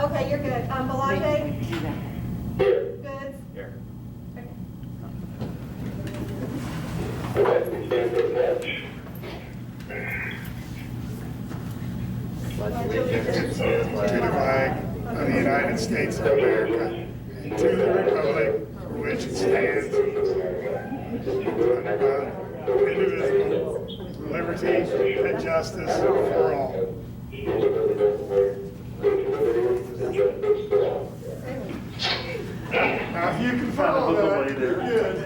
Okay, you're good. Belanger? Here. Goods? Here. Okay. Okay, we stand for the pledge. Pledge allegiance To the flag of the United States of America, and to the republic for which it stands, one God, indivisible, with liberty and justice for all. Now, if you can follow that, you're good.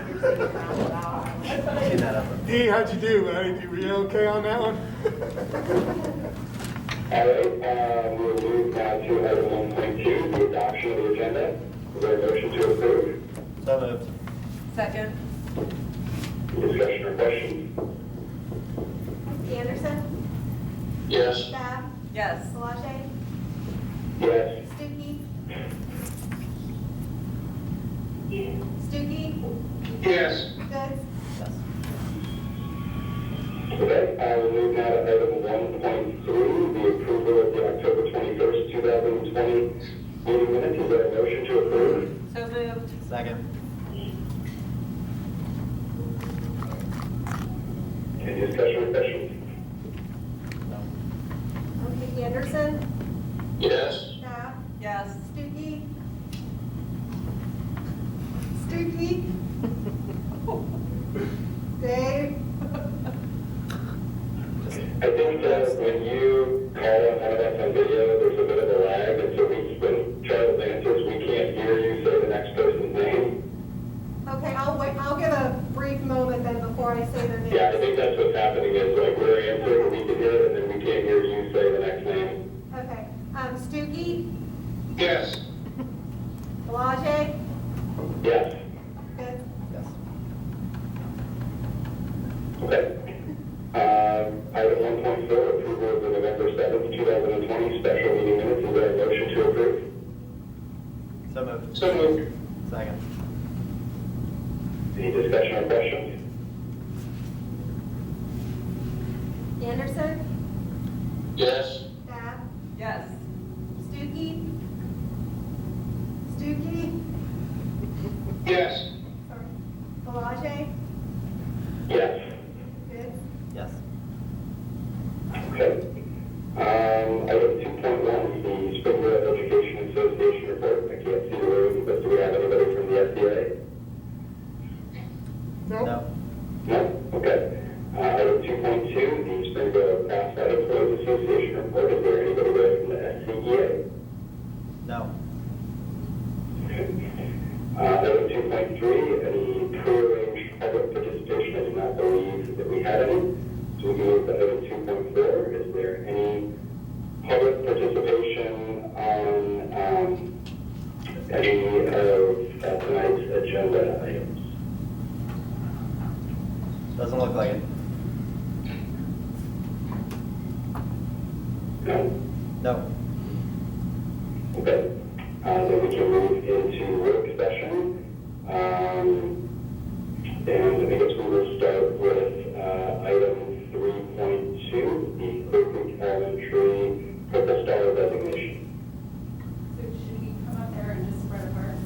D, how'd you do, buddy? Were you okay on that one? All right, we'll move now to item 1.2, the adoption of the agenda. Is there a motion to approve? So moved. Second. Discussion or questions? Anderson? Yes. Bab? Yes. Belanger? Yes. Stuckey? Stuckey? Yes. Goods? Yes. Okay, we'll move now to item 1.3, the approval of the October 21st, 2020 meeting minutes. Is there a motion to approve? So moved. Second. Any discussion or questions? No. Okay, Anderson? Yes. Bab? Yes. Stuckey? Stuckey? Dave? I think that when you call on one of us on video, there's a bit of a lag, and so when Charles answers, we can't hear you say the next person's name. Okay, I'll wait. I'll give a brief moment then before I say their name. Yeah, I think that's what's happening is like we're answering, we can hear it, and then we can't hear you say the next name. Okay. Stuckey? Yes. Belanger? Yes. Goods? Yes. Okay. Item 1.4, approval of the November 7th, 2020 special meeting minutes. Is there a motion to approve? So moved. So moved. Second. Any discussion or questions? Anderson? Yes. Bab? Yes. Stuckey? Stuckey? Yes. Sorry. Belanger? Yes. Goods? Yes. Okay. Item 2.1, the Springboro Education Association report. I can't see the room, but do we have anybody from the SBA? No. No. No? Okay. Item 2.2, the Springboro Classified Employees Association report. Is there anybody there from the SCEA? No. Okay. Item 2.3, any prearranged public participation. I do not believe that we had any. So we move to item 2.4. Is there any public participation on any of tonight's agenda items? Doesn't look like it. No? No. Okay. Then we can move into work session. And I guess we will start with item 3.2, the Clear Creek Elementary Purple Star Designation. So should we come up there and just spread apart?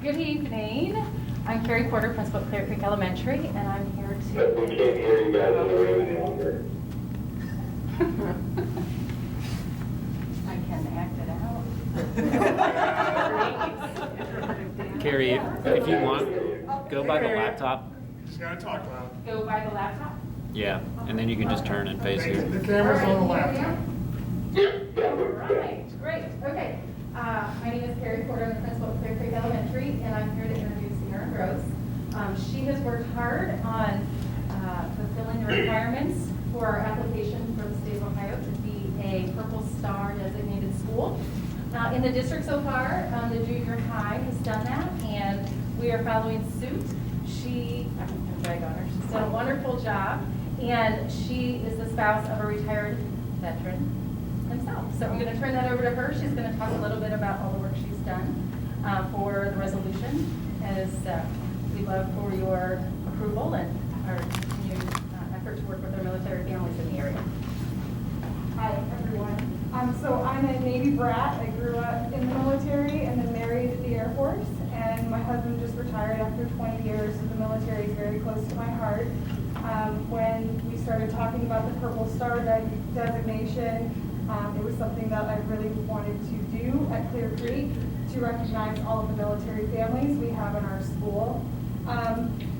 Good evening. I'm Carrie Porter, principal at Clear Creek Elementary, and I'm here But we to... can't hear you guys in the room any longer. I can act it out. Carrie, if you want, go by the laptop. Just gotta talk loud. Go by the laptop? Yeah, and then you can just turn and face here. The camera's on the laptop. All right, great, okay. My name is Carrie Porter, I'm the principal at Clear Creek Elementary, and I'm here to introduce Erin Gross. She has worked hard on fulfilling the requirements for our application for the state of Ohio to be a Purple Star designated school. In the district so far, the junior high has done that, and we are following suit. I'm gonna drag on her. She's done a wonderful job, and she is the spouse of a retired veteran himself. So I'm going to turn that over to her. She's going to talk a little bit about all the work she's done for the resolution as we'd love for your approval and our continued effort to work with our military families in the area. Hi, everyone. So I'm a Navy brat. I grew up in the military and then married in the Air Force. And my husband just retired after 20 years, so the military is very close to my heart. When we started talking about the Purple Star designation, it was something that I really wanted to do at Clear Creek to recognize all of the military families we have in our school.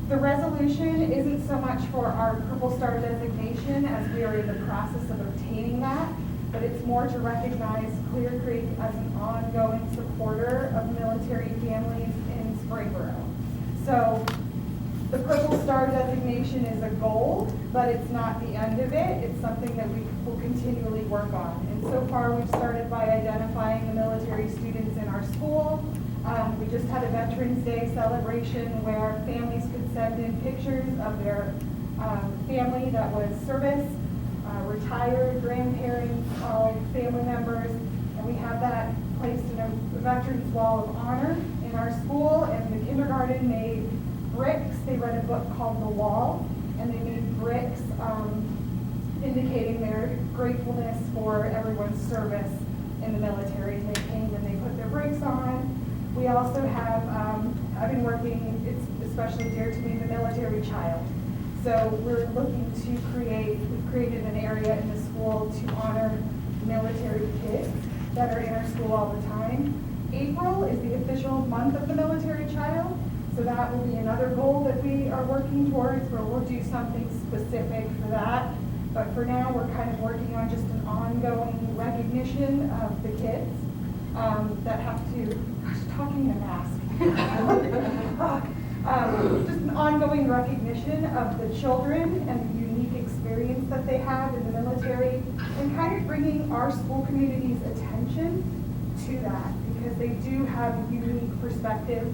The resolution isn't so much for our Purple Star designation as we are in the process of obtaining that, but it's more to recognize Clear Creek as an ongoing supporter of military families in Springboro. So the Purple Star designation is a goal, but it's not the end of it. It's something that we will continually work on. And so far, we've started by identifying the military students in our school. We just had a Veterans Day celebration where families could send in pictures of their family that was service, retired, grandparents, all family members, and we have that placed in a Veterans Wall of Honor in our school. And the kindergarten made bricks. They read a book called The Wall, and they made bricks indicating their gratefulness for everyone's service in the military. And they came and they put their bricks on. We also have, I've been working, it's especially dear to me, the military child. So we're looking to we've created an area in the school to honor military kids that are in our school all the time. April is the official month of the military child, so that will be another goal that we are working towards, where we'll do something specific for that. But for now, we're kind of working on just an ongoing recognition of the kids that have to, gosh, talking in a mask. Just an ongoing recognition of the children and the unique experience that they have in the military, and kind of bringing our school community's attention to that, because they do have a unique perspective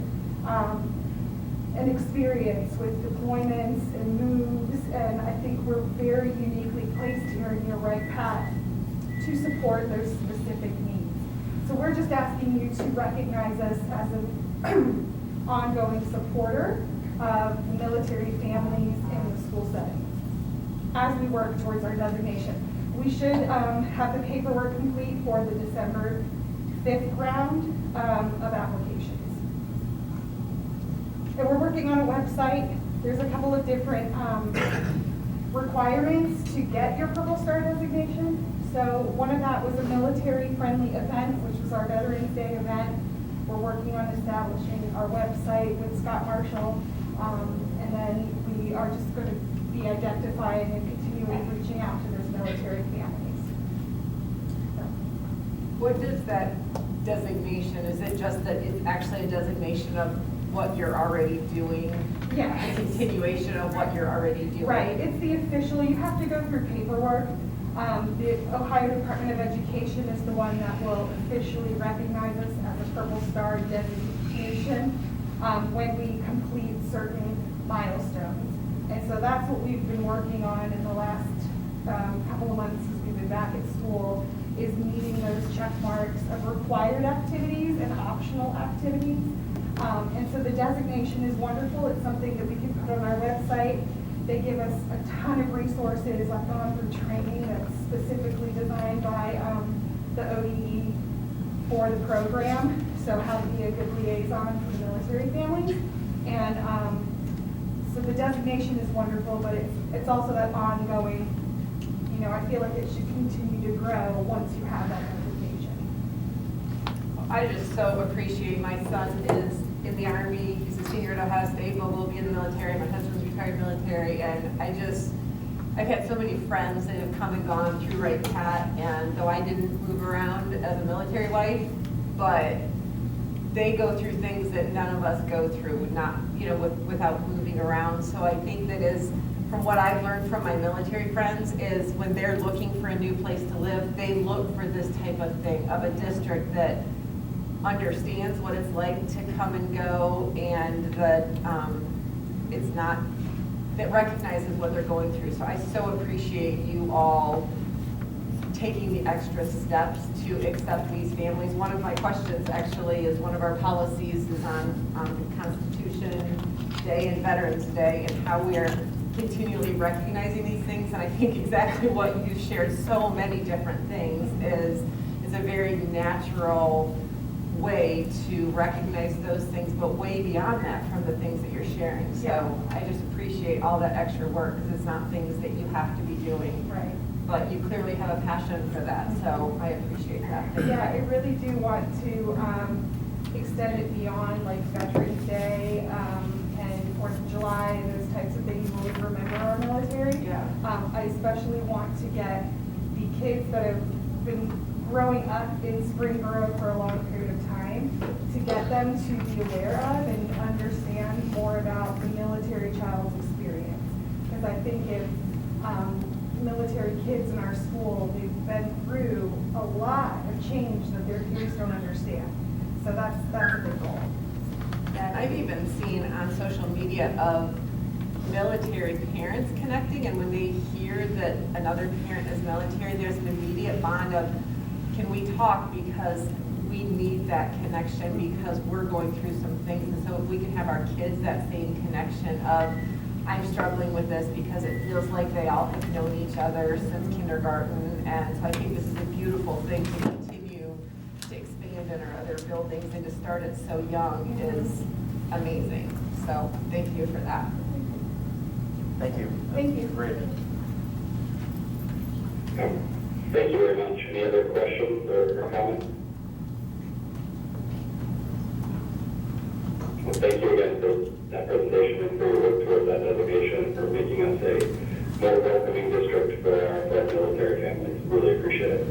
and experience with deployments and moves, and I think we're very uniquely placed here in your right path to support those specific needs. So we're just asking you to recognize us as an ongoing supporter of military families in the school setting as we work towards our designation. We should have the paperwork complete for the December 5th round of applications. And we're working on a website. There's a couple of different requirements to get your Purple Star designation. So one of that was a military-friendly event, which was our Veterans Day event. We're working on establishing our website with Scott Marshall, and then we are just going to be identifying and continuing reaching out to those military families. So. What is that designation? Is it just that it's actually a designation of what you're already doing? Yes. A continuation of what you're already doing? Right. It's the official, you have to go through paperwork. The Ohio Department of Education is the one that will officially recognize us as a Purple Star designation when we complete certain milestones. And so that's what we've been working on in the last couple of months since we've been back at school, is meeting those check marks of required activities and optional activities. And so the designation is wonderful. It's something that we can put on our website. They give us a ton of resources. I've gone through training that's specifically designed by the ODE for the program, so how to be a good liaison for the military families. And so the designation is wonderful, but it's also that ongoing, you know, I feel like it should continue to grow once you have that designation. I just so appreciate, my son is in the Army, he's a senior at Ohio State, but will be in the military. My husband's retired military, and I've had so many friends that have come and gone through Wright Pat, and though I didn't move around as a military wife, but they go through things that none of us go through, not, you know, without moving around. So I think that is, from what I've learned from my military friends, is when they're looking for a new place to live, they look for this type of thing, of a district that understands what it's like to come and go, and that it's not, that recognizes what they're going through. So I so appreciate you all taking the extra steps to accept these families. One of my questions actually is, one of our policies is on the Constitution, Day and Veterans Day and how we are continually recognizing these things. And I think exactly what you shared, so many different things, is a very natural way to recognize those things, but way beyond that from the things that you're sharing. So Yeah. I just appreciate all that extra work, because it's not things that you have to be doing. Right. But you clearly have a passion for that, so I appreciate that. Yeah, I really do want to extend it beyond like Veterans Day and 4th of July and those types of things where we remember our military. Yeah. I especially want to get the kids that have been growing up in Springboro for a long period of time, to get them to be aware of and understand more about the military child's experience. Because I think if military kids in our school, they've been through a lot of change that their peers don't understand. So that's a big goal. And I've even seen on social media of military parents connecting, and when they hear that another parent is military, there's an immediate bond of, can we talk, because we need that connection, because we're going through some things. And so if we can have our kids that same connection of, I'm struggling with this, because it feels like they all have known each other since kindergarten. And so I think this is a beautiful thing to continue to expand in our other buildings, and to start it so young is amazing. So thank you for that. Thank you. Thank you. Great. Thank you very much. Any other questions or comments? Well, thank you again for that presentation and for your work towards that designation, for making us a more welcoming district for our military families. Really appreciate it.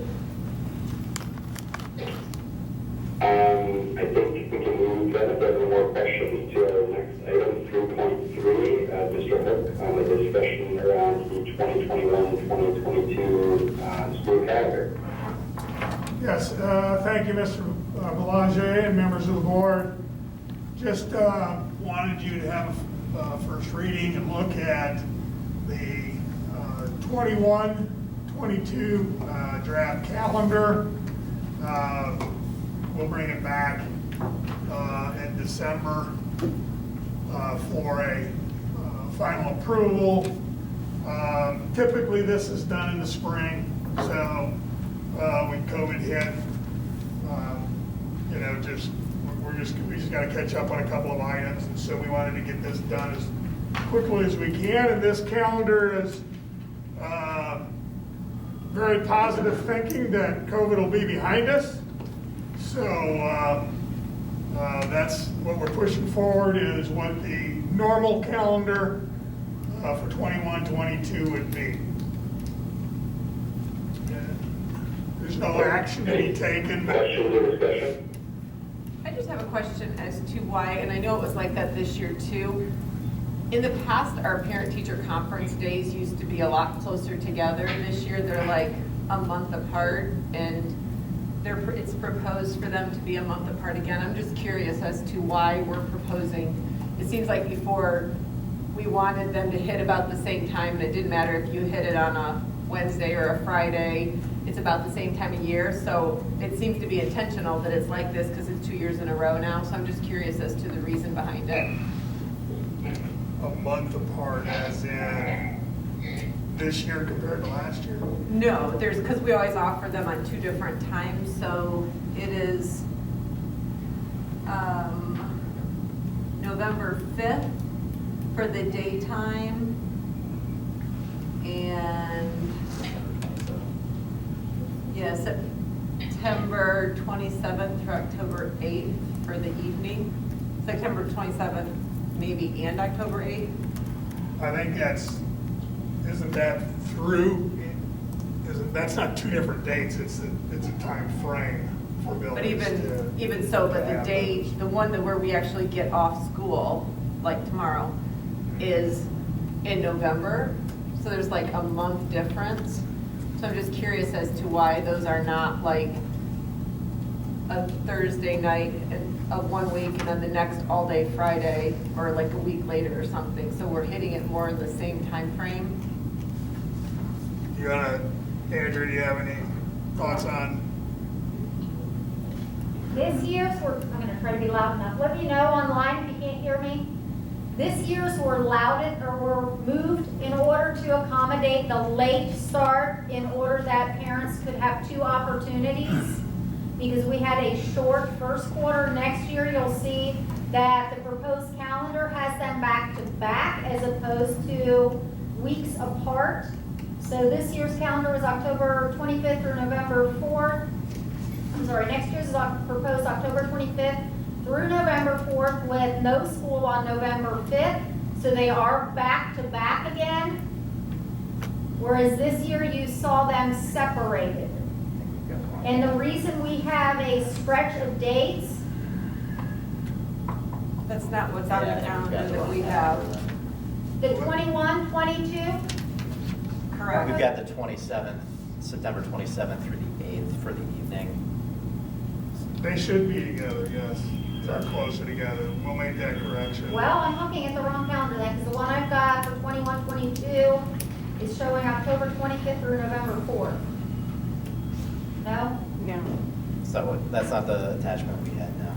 I think we can move then, if there are no more questions, to our next item, 3.3, Mr. Hook, on the discussion around the 2021-2022 school calendar. Yes, thank you, Mr. Belanger and members of the board. Just wanted you to have a first reading and look at the 21-22 draft calendar. We'll bring it back in December for a final approval. Typically, this is done in the spring, so when COVID hit, we just got to catch up on a couple of items, and so we wanted to get this done as quickly as we can. And this calendar is very positive thinking that COVID will be behind us. So that's what we're pushing forward, is what the normal calendar for 21-22 would be. There's no action to be taken. Questions or discussion? I just have a question as to why, and I know it was like that this year too. In the past, our parent-teacher conference days used to be a lot closer together. This year, they're like a month apart, and it's proposed for them to be a month apart again. I'm just curious as to why we're proposing. It seems like before we wanted them to hit about the same time, and it didn't matter if you hit it on a Wednesday or a Friday. It's about the same time of year, so it seems to be intentional that it's like this because it's 2 years in a row now. So I'm just curious as to the reason behind it. A month apart, as in this year compared to last year? No, because we always offer them on 2 different times, so it is November 5th for the daytime, and September 27th through October 8th for the evening. September 27th maybe and October 8th. I think isn't that through, that's not 2 different dates, it's a time frame for buildings. But even so, but the date, the one where we actually get off school, like tomorrow, is in November. So there's like a month difference. So I'm just curious as to why those are not like a Thursday night of 1 week and then the next all day Friday, or like a week later or something. So we're hitting it more in the same time frame. Andrew, do you have any thoughts on? This year, I'm going to try to be loud enough. Let me know online if you can't hear me. This year's were were moved in order to accommodate the late start in order that parents could have 2 opportunities. Because we had a short first quarter. Next year, you'll see that the proposed calendar has them back to back as opposed to weeks apart. So this year's calendar is October 25th through November 4th. I'm sorry, next year's is proposed October 25th through November 4th with no school on November 5th. So they are back to back again. Whereas this year you saw them separated. And the reason we have a stretch of dates, That's not what's on the calendar that we have. the 21, 22, Correct. We've got the 27th, September 27th through the 8th for the evening. They should be together, yes. They're closer together. We'll make that correction. well, I'm looking at the wrong calendar then, because the one I've got for 21, 22 is showing October 25th through November 4th. No? Yeah. So that's not the attachment we had now.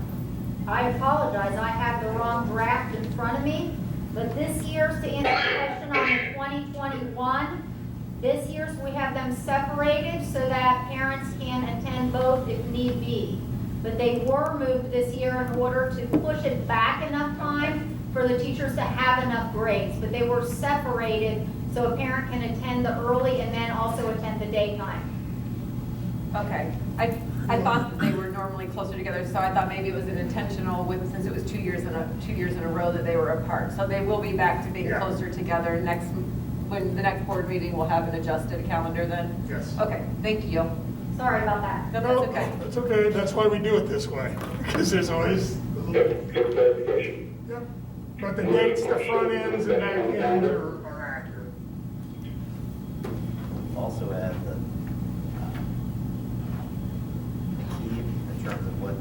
I apologize, I have the wrong draft in front of me, but this year's, to answer the question on the 2021, this year's we have them separated so that parents can attend both if need be. But they were moved this year in order to push it back enough time for the teachers to have enough grades. But they were separated so a parent can attend the early and then also attend the daytime. Okay. I thought that they were normally closer together, so I thought maybe it was an intentional since it was 2 years in a row that they were apart. So they will be back to being Yeah. closer together when the next board meeting will have an adjusted calendar then? Yes. Okay, thank you. Sorry about that. No, No, that's okay. that's okay. That's why we do it this way. Because there's always a little, Good clarification. yep. But the dates, the front ends and back ends are accurate. Also add the key in terms of what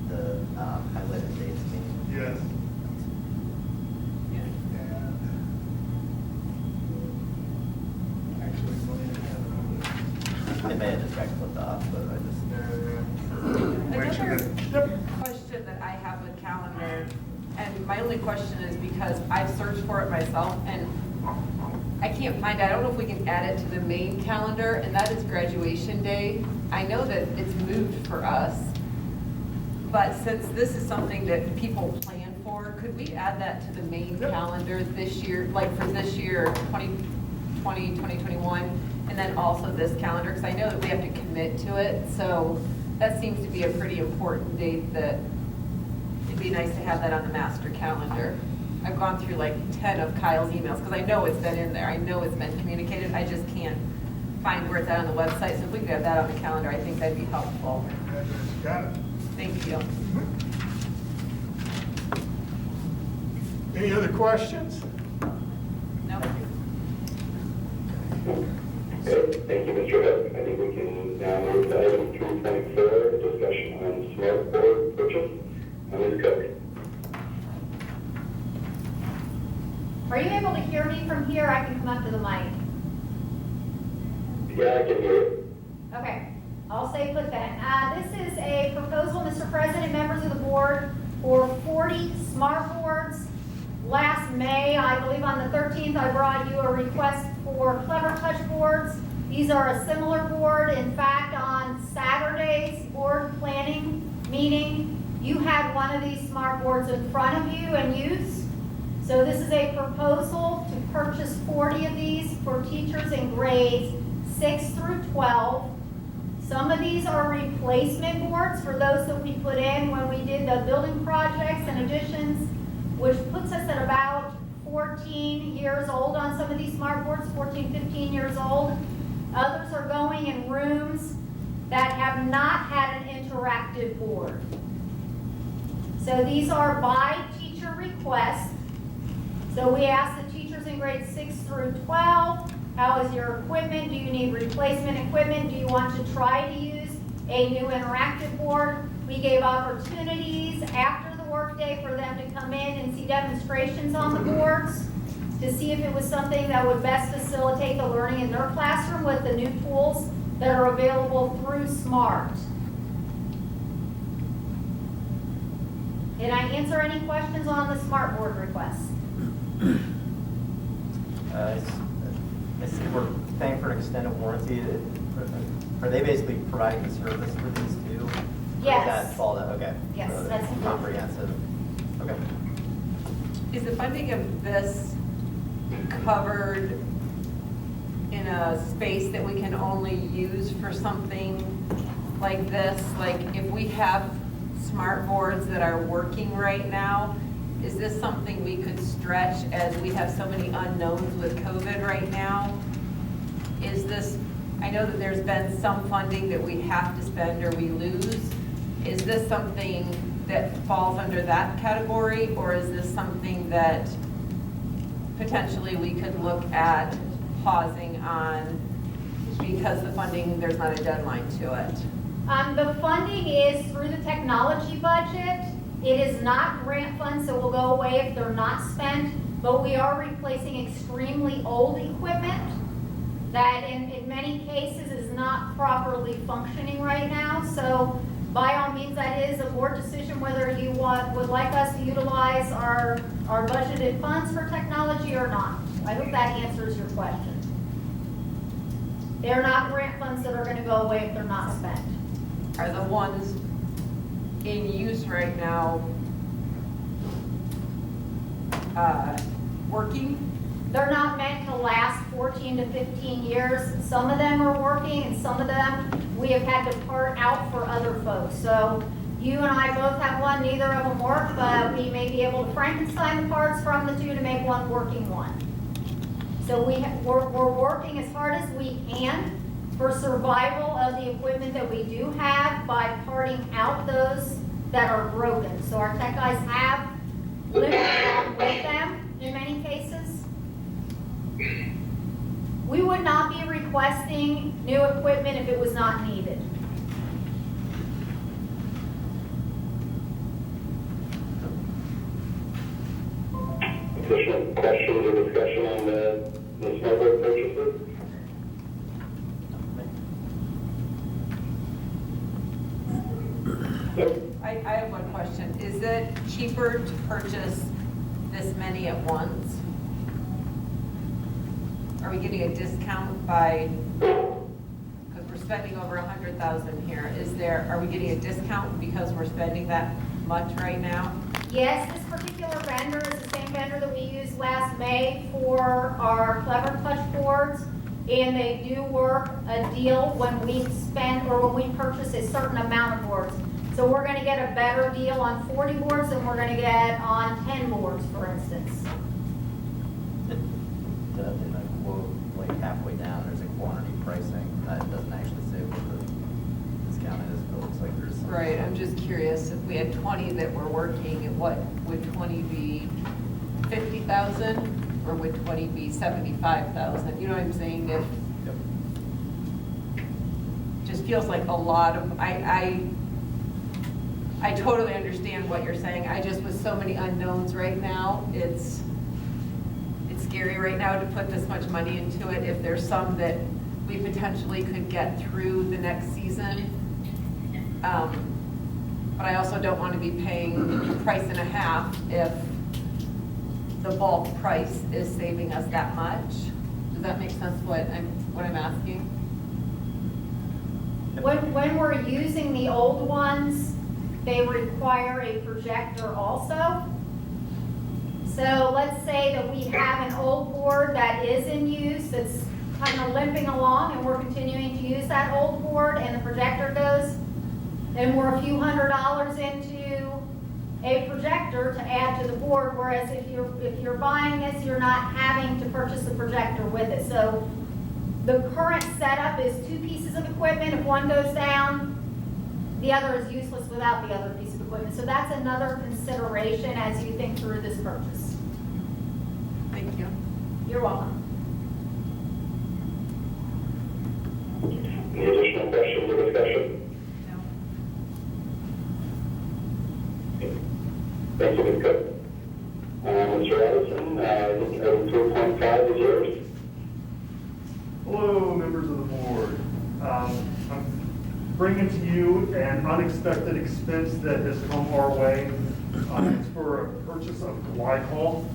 the highlighted dates mean. Yes. And actually, I may have just got flipped off, but I just. Another Yep. question that I have with calendar, and my only question is because I've searched for it myself and I can't find it. I don't know if we can add it to the main calendar, and that is graduation day. I know that it's moved for us, but since this is something that people plan for, could we add that to the main Yep. calendar this year, like for this year, 2020, 2021, and then also this calendar? Because I know that we have to commit to it, so that seems to be a pretty important date that it'd be nice to have that on the master calendar. I've gone through like 10 of Kyle's emails because I know it's been in there. I know it's been communicated. I just can't find where it's at on the website. So if we could have that on the calendar, I think that'd be helpful. Got it. Thank you. Any other questions? No. Okay, thank you, Mr. Hook. I think we can now move to item 3.4, discussion on smart board purchase. Ms. Cook. Are you able to hear me from here? I can come up to the mic. Yeah, I can hear you. Okay, I'll stay put then. This is a proposal, Mr. President, members of the board, for 40 smart boards. Last May, I believe on the 13th, I brought you a request for Clever Touch boards. These are a similar board. In fact, on Saturday's board planning meeting, you had one of these smart boards in front of you and used. So this is a proposal to purchase 40 of these for teachers in grades 6 through 12. Some of these are replacement boards for those that we put in when we did the building projects and additions, which puts us at about 14 years old on some of these smart boards, 14, 15 years old. Others are going in rooms that have not had an interactive board. So these are by teacher request. So we asked the teachers in grades 6 through 12, how is your equipment? Do you need replacement equipment? Do you want to try to use a new interactive board? We gave opportunities after the workday for them to come in and see demonstrations on the boards to see if it was something that would best facilitate the learning in their classroom with the new tools that are available through SMART. Did I answer any questions on the smart board request? I see we're paying for an extended warranty. Are they basically providing the service for these too? Or Yes. Does that fall out? Okay. Yes, So that's- comprehensive. Okay. Is the funding of this covered in a space that we can only use for something like this? Like if we have smart boards that are working right now, is this something we could stretch as we have so many unknowns with COVID right now? Is this, I know that there's been some funding that we have to spend or we lose. Is this something that falls under that category, or is this something that potentially we could look at pausing on because the funding, there's not a deadline to it? The funding is through the technology budget. It is not grant funds, so it will go away if they're not spent, but we are replacing extremely old equipment that in many cases is not properly functioning right now. So by all means, that is a board decision whether you would like us to utilize our budgeted funds for technology or not. I hope that answers your question. They're not grant funds that are going to go away if they're not spent. Are the ones in use right now working? They're not meant to last 14 to 15 years. Some of them are working and some of them we have had to part out for other folks. So you and I both have one, neither of them work, but we may be able to Frankenstein the parts from the two to make one working one. So we're working as hard as we can for survival of the equipment that we do have by parting out those that are broken. So our tech guys have lived along with them in many cases. We would not be requesting new equipment if it was not needed. Additional questions or discussion on the smart board purchases? Nope. I have one question. Is it cheaper to purchase this many at once? Are we getting a discount by, because we're spending over 100,000 here, are we getting a discount because we're spending that much right now? Yes, this particular vendor is the same vendor that we used last May for our Clever Touch boards. And they do work a deal when we spend or when we purchase a certain amount of boards. So we're going to get a better deal on 40 boards than we're going to get on 10 boards, for instance. In the quote, like halfway down, there's a quantity pricing. It doesn't actually say what the discount is, but it looks like there's some. Right, I'm just curious, if we had 20 that were working, what, would 20 be 50,000? Or would 20 be 75,000? You know what I'm saying? If, Yep. just feels like a lot of, I totally understand what you're saying. I just, with so many unknowns right now, it's scary right now to put this much money into it. If there's some that we potentially could get through the next season. But I also don't want to be paying a price and a half if the bulk price is saving us that much. Does that make sense what I'm asking? When we're using the old ones, they require a projector also. So let's say that we have an old board that is in use, that's kind of limping along, and we're continuing to use that old board, and the projector goes, then we're a few $100s into a projector to add to the board, whereas if you're buying this, you're not having to purchase the projector with it. So the current setup is two pieces of equipment. If one goes down, the other is useless without the other piece of equipment. So that's another consideration as you think through this purchase. Thank you. You're welcome. Any additional questions or discussion? Thank you, Ms. Cook. Mr. Addison, I think item 3.5 is yours. Hello, members of the board. bringing to you an unexpected expense that has come our way. It's for a purchase of Glycol.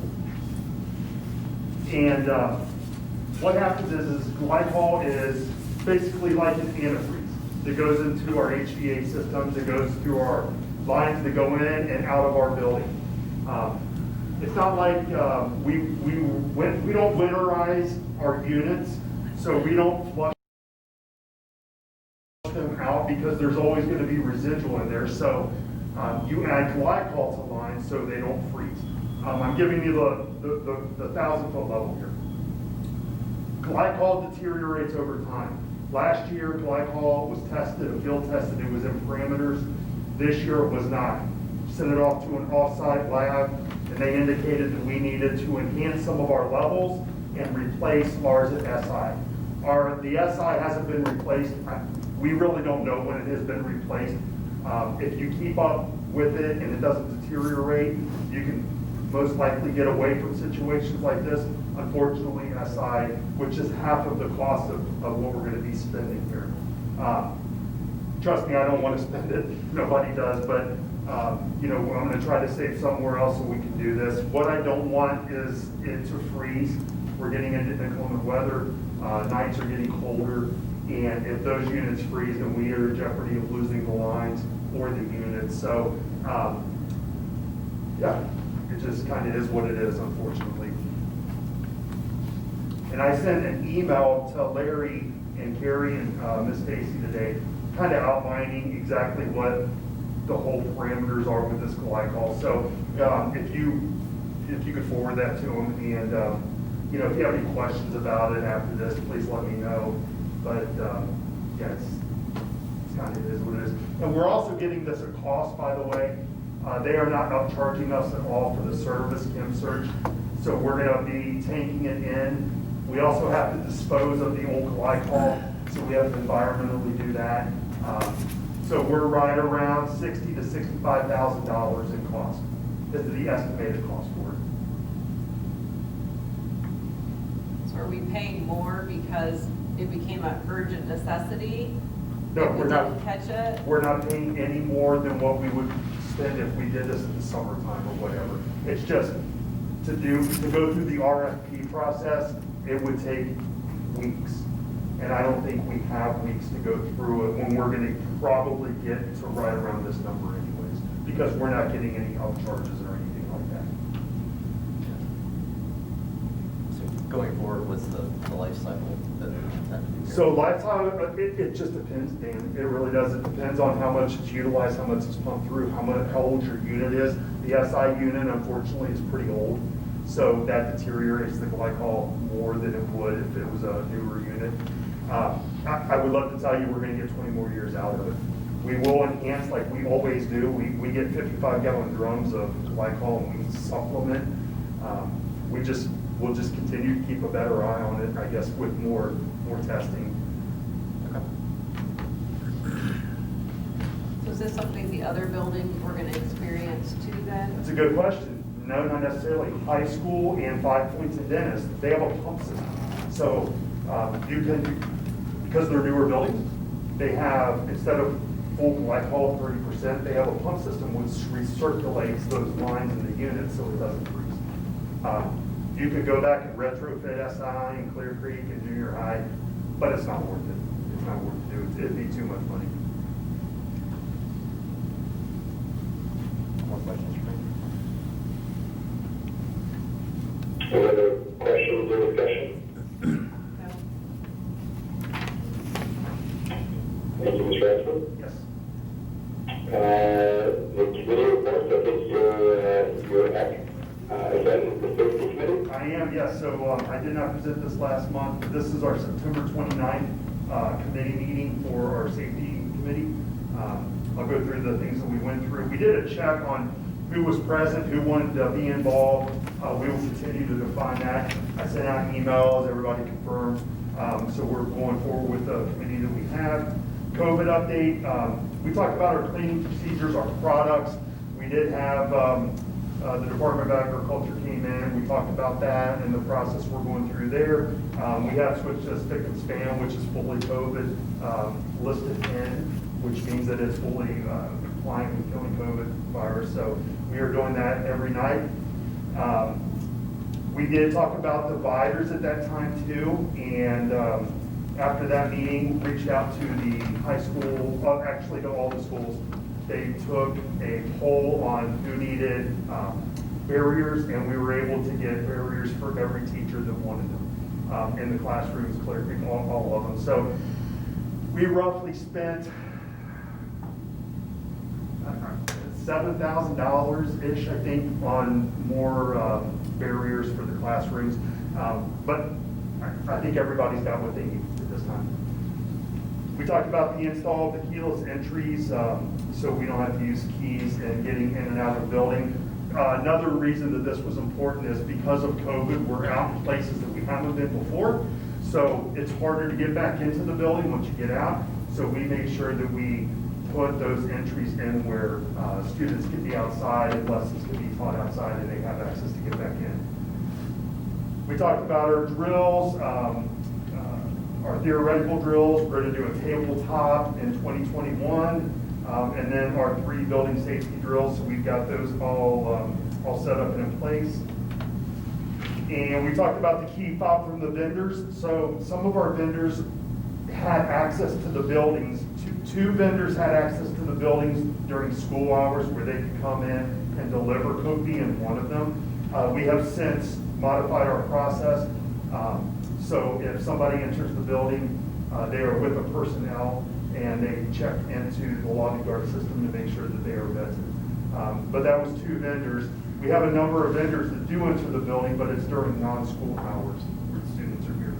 And what happens is Glycol is basically like an antifreeze that goes into our HVA systems, that goes through our lines that go in and out of our building. It's not like we don't winterize our units, so we don't flush them out because there's always going to be residual in there. So you add Glycol to lines so they don't freeze. I'm giving you the 1,000-foot level here. Glycol deteriorates over time. Last year, Glycol was tested, field tested, it was in parameters. This year it was not. Sent it off to an off-site lab, and they indicated that we needed to enhance some of our levels and replace ours at SI. The SI hasn't been replaced. We really don't know when it has been replaced. If you keep up with it and it doesn't deteriorate, you can most likely get away from situations like this. Unfortunately, SI, which is half of the cost of what we're going to be spending here. Trust me, I don't want to spend it. Nobody does, but I'm going to try to save somewhere else so we can do this. What I don't want is it to freeze. We're getting into inclement weather. Nights are getting colder, and if those units freeze, then we are in jeopardy of losing the lines or the units. So, yeah, it just kind of is what it is, unfortunately. And I sent an email to Larry and Carrie and Miss Stacy today, kind of outlining exactly what the whole parameters are with this Glycol. So if you could forward that to them, and if you have any questions about it after this, please let me know. But yeah, it's kind of is what it is. And we're also getting this at cost, by the way. They are not upcharging us at all for the service, Chem Search. So we're going to be taking it in. We also have to dispose of the old Glycol, so we have to environmentally do that. So we're right around $60,000 to $65,000 in cost. This is the estimated cost for it. So are we paying more because it became an urgent necessity? No, If we we're not. didn't catch it? We're not paying any more than what we would spend if we did this in the summertime or whatever. It's just to go through the RFP process, it would take weeks. And I don't think we have weeks to go through it when we're going to probably get to right around this number anyways, because we're not getting any upcharges or anything like that. So going forward, what's the life cycle that we intend to do here? So lifetime, it just depends, Dan. It really does. It depends on how much it's utilized, how much it's pumped through, how old your unit is. The SI unit, unfortunately, is pretty old. So that deteriorates the Glycol more than it would if it was a newer unit. I would love to tell you we're going to get 20 more years out of it. We will enhance like we always do. We get 55-gallon drums of Glycol and we supplement. We'll just continue to keep a better eye on it, I guess, with more testing. So is this something the other buildings we're going to experience too then? That's a good question. No, not necessarily. High school and 5 Points and Dennis, they have a pump system. So you can, because they're newer buildings, they have, instead of full Glycol 30%, they have a pump system which recirculates those lines in the unit so it doesn't freeze. You could go back and retrofit SI and Clear Creek and junior high, but it's not worth it. It's not worth to do. It'd be too much money. More questions for me? Any other questions or discussion? Thank you, Mr. Axel. Yes. The committee reports, I think you're again, the safety committee? I am, yes. So I did not present this last month. This is our September 29th committee meeting for our safety committee. I'll go through the things that we went through. We did a check on who was present, who wanted to be involved. We will continue to define that. I sent out emails, everybody confirmed. So we're going forward with the committee that we have. COVID update. We talked about our cleaning procedures, our products. We did have the Department of Agriculture came in. We talked about that and the process we're going through there. We have switched to stick and span, which is fully COVID listed in. which means that it's fully compliant with killing COVID virus. So we are doing that every night. We did talk about dividers at that time too, and after that meeting, reached out to the high school, actually to all the schools. They took a poll on who needed barriers, and we were able to get barriers for every teacher that wanted them in the classrooms, clearing all of them. So we roughly spent $7,000-ish, I think, on more barriers for the classrooms. But I think everybody's got what they need at this time. We talked about the install of the keyless entries, so we don't have to use keys and getting in and out of the building. Another reason that this was important is because of COVID, we're out in places that we haven't been before. So it's harder to get back into the building once you get out. So we made sure that we put those entries in where students can be outside and lessons can be taught outside and they have access to get back in. We talked about our drills, our theoretical drills. We're going to do a tabletop in 2021, and then our 3 building safety drills. So we've got those all set up and in place. And we talked about the key fob from the vendors. So some of our vendors had access to the buildings. Two vendors had access to the buildings during school hours where they could come in and deliver cook being one of them. We have since modified our process. So if somebody enters the building, they are with a personnel and they check into the lobby guard system to make sure that they are vetted. But that was 2 vendors. We have a number of vendors that do enter the building, but it's during non-school hours where the students are here.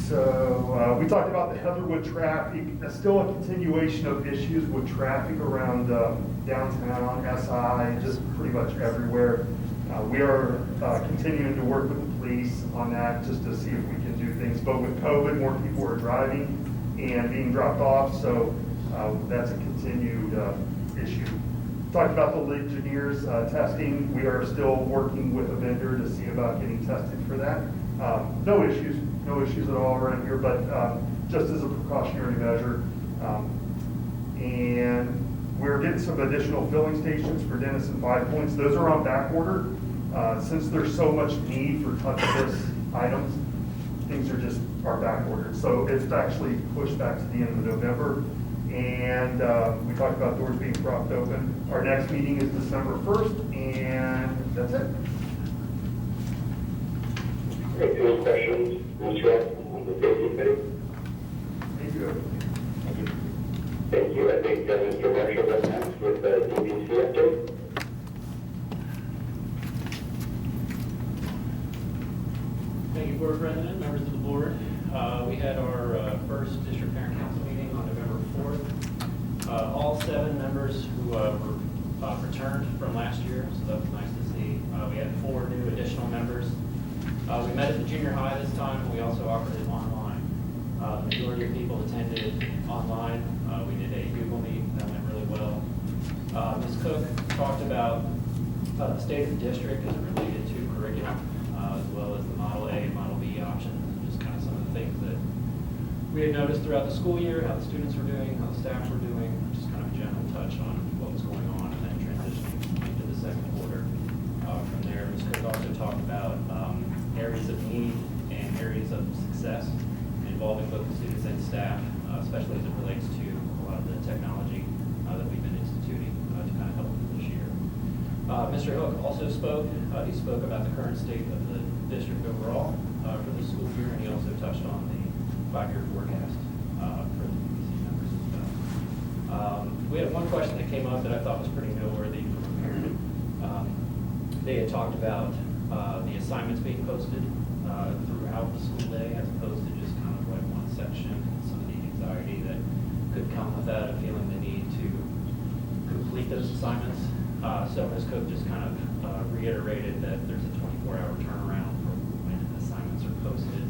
So we talked about the Heatherwood traffic. Still a continuation of issues with traffic around downtown, SI, just pretty much everywhere. We are continuing to work with the police on that just to see if we can do things. But with COVID, more people are driving and being dropped off, so that's a continued issue. Talked about the Legionnaires testing. We are still working with a vendor to see about getting tested for that. No issues at all around here, but just as a precautionary measure. And we're getting some additional filling stations for Denison 5 Points. Those are on back order. Since there's so much need for touchless items, things are back ordered. So it's actually pushed back to the end of November. And we talked about doors being propped open. Our next meeting is December 1st, and that's it. Okay, any questions, Mr. Ross, on the safety committee? Thank you. Thank you. Thank you. I think Mr. Marshall is next with the DBC update. Thank you, Board President, members of the board. We had our first district parent council meeting on November 4th. All 7 members who were returned from last year, so that was nice to see. We had 4 new additional members. We met at the junior high this time, and we also offered it online. The majority of people attended online. We did a Google Meet, that went really well. Ms. Cook talked about the state of the district as it related to curriculum, as well as the Model A and Model B options, and just kind of some of the things that we had noticed throughout the school year, how the students were doing, how the staff were doing, just kind of a general touch on what was going on, and then transitioning into the second quarter. From there, Ms. Cook also talked about areas of need and areas of success involving both the students and staff, especially as it relates to a lot of the technology that we've been instituting to kind of help this year. Mr. Hook also spoke. He spoke about the current state of the district overall for the school year, and he also touched on the 5-year forecast for the BBC members as well. We had one question that came up that I thought was pretty noteworthy from a parent. They had talked about the assignments being posted throughout the school day as opposed to just kind of like one section, and some of the anxiety that could come with that, of feeling the need to complete those assignments. So Ms. Cook just kind of reiterated that there's a 24-hour turnaround for when assignments are posted.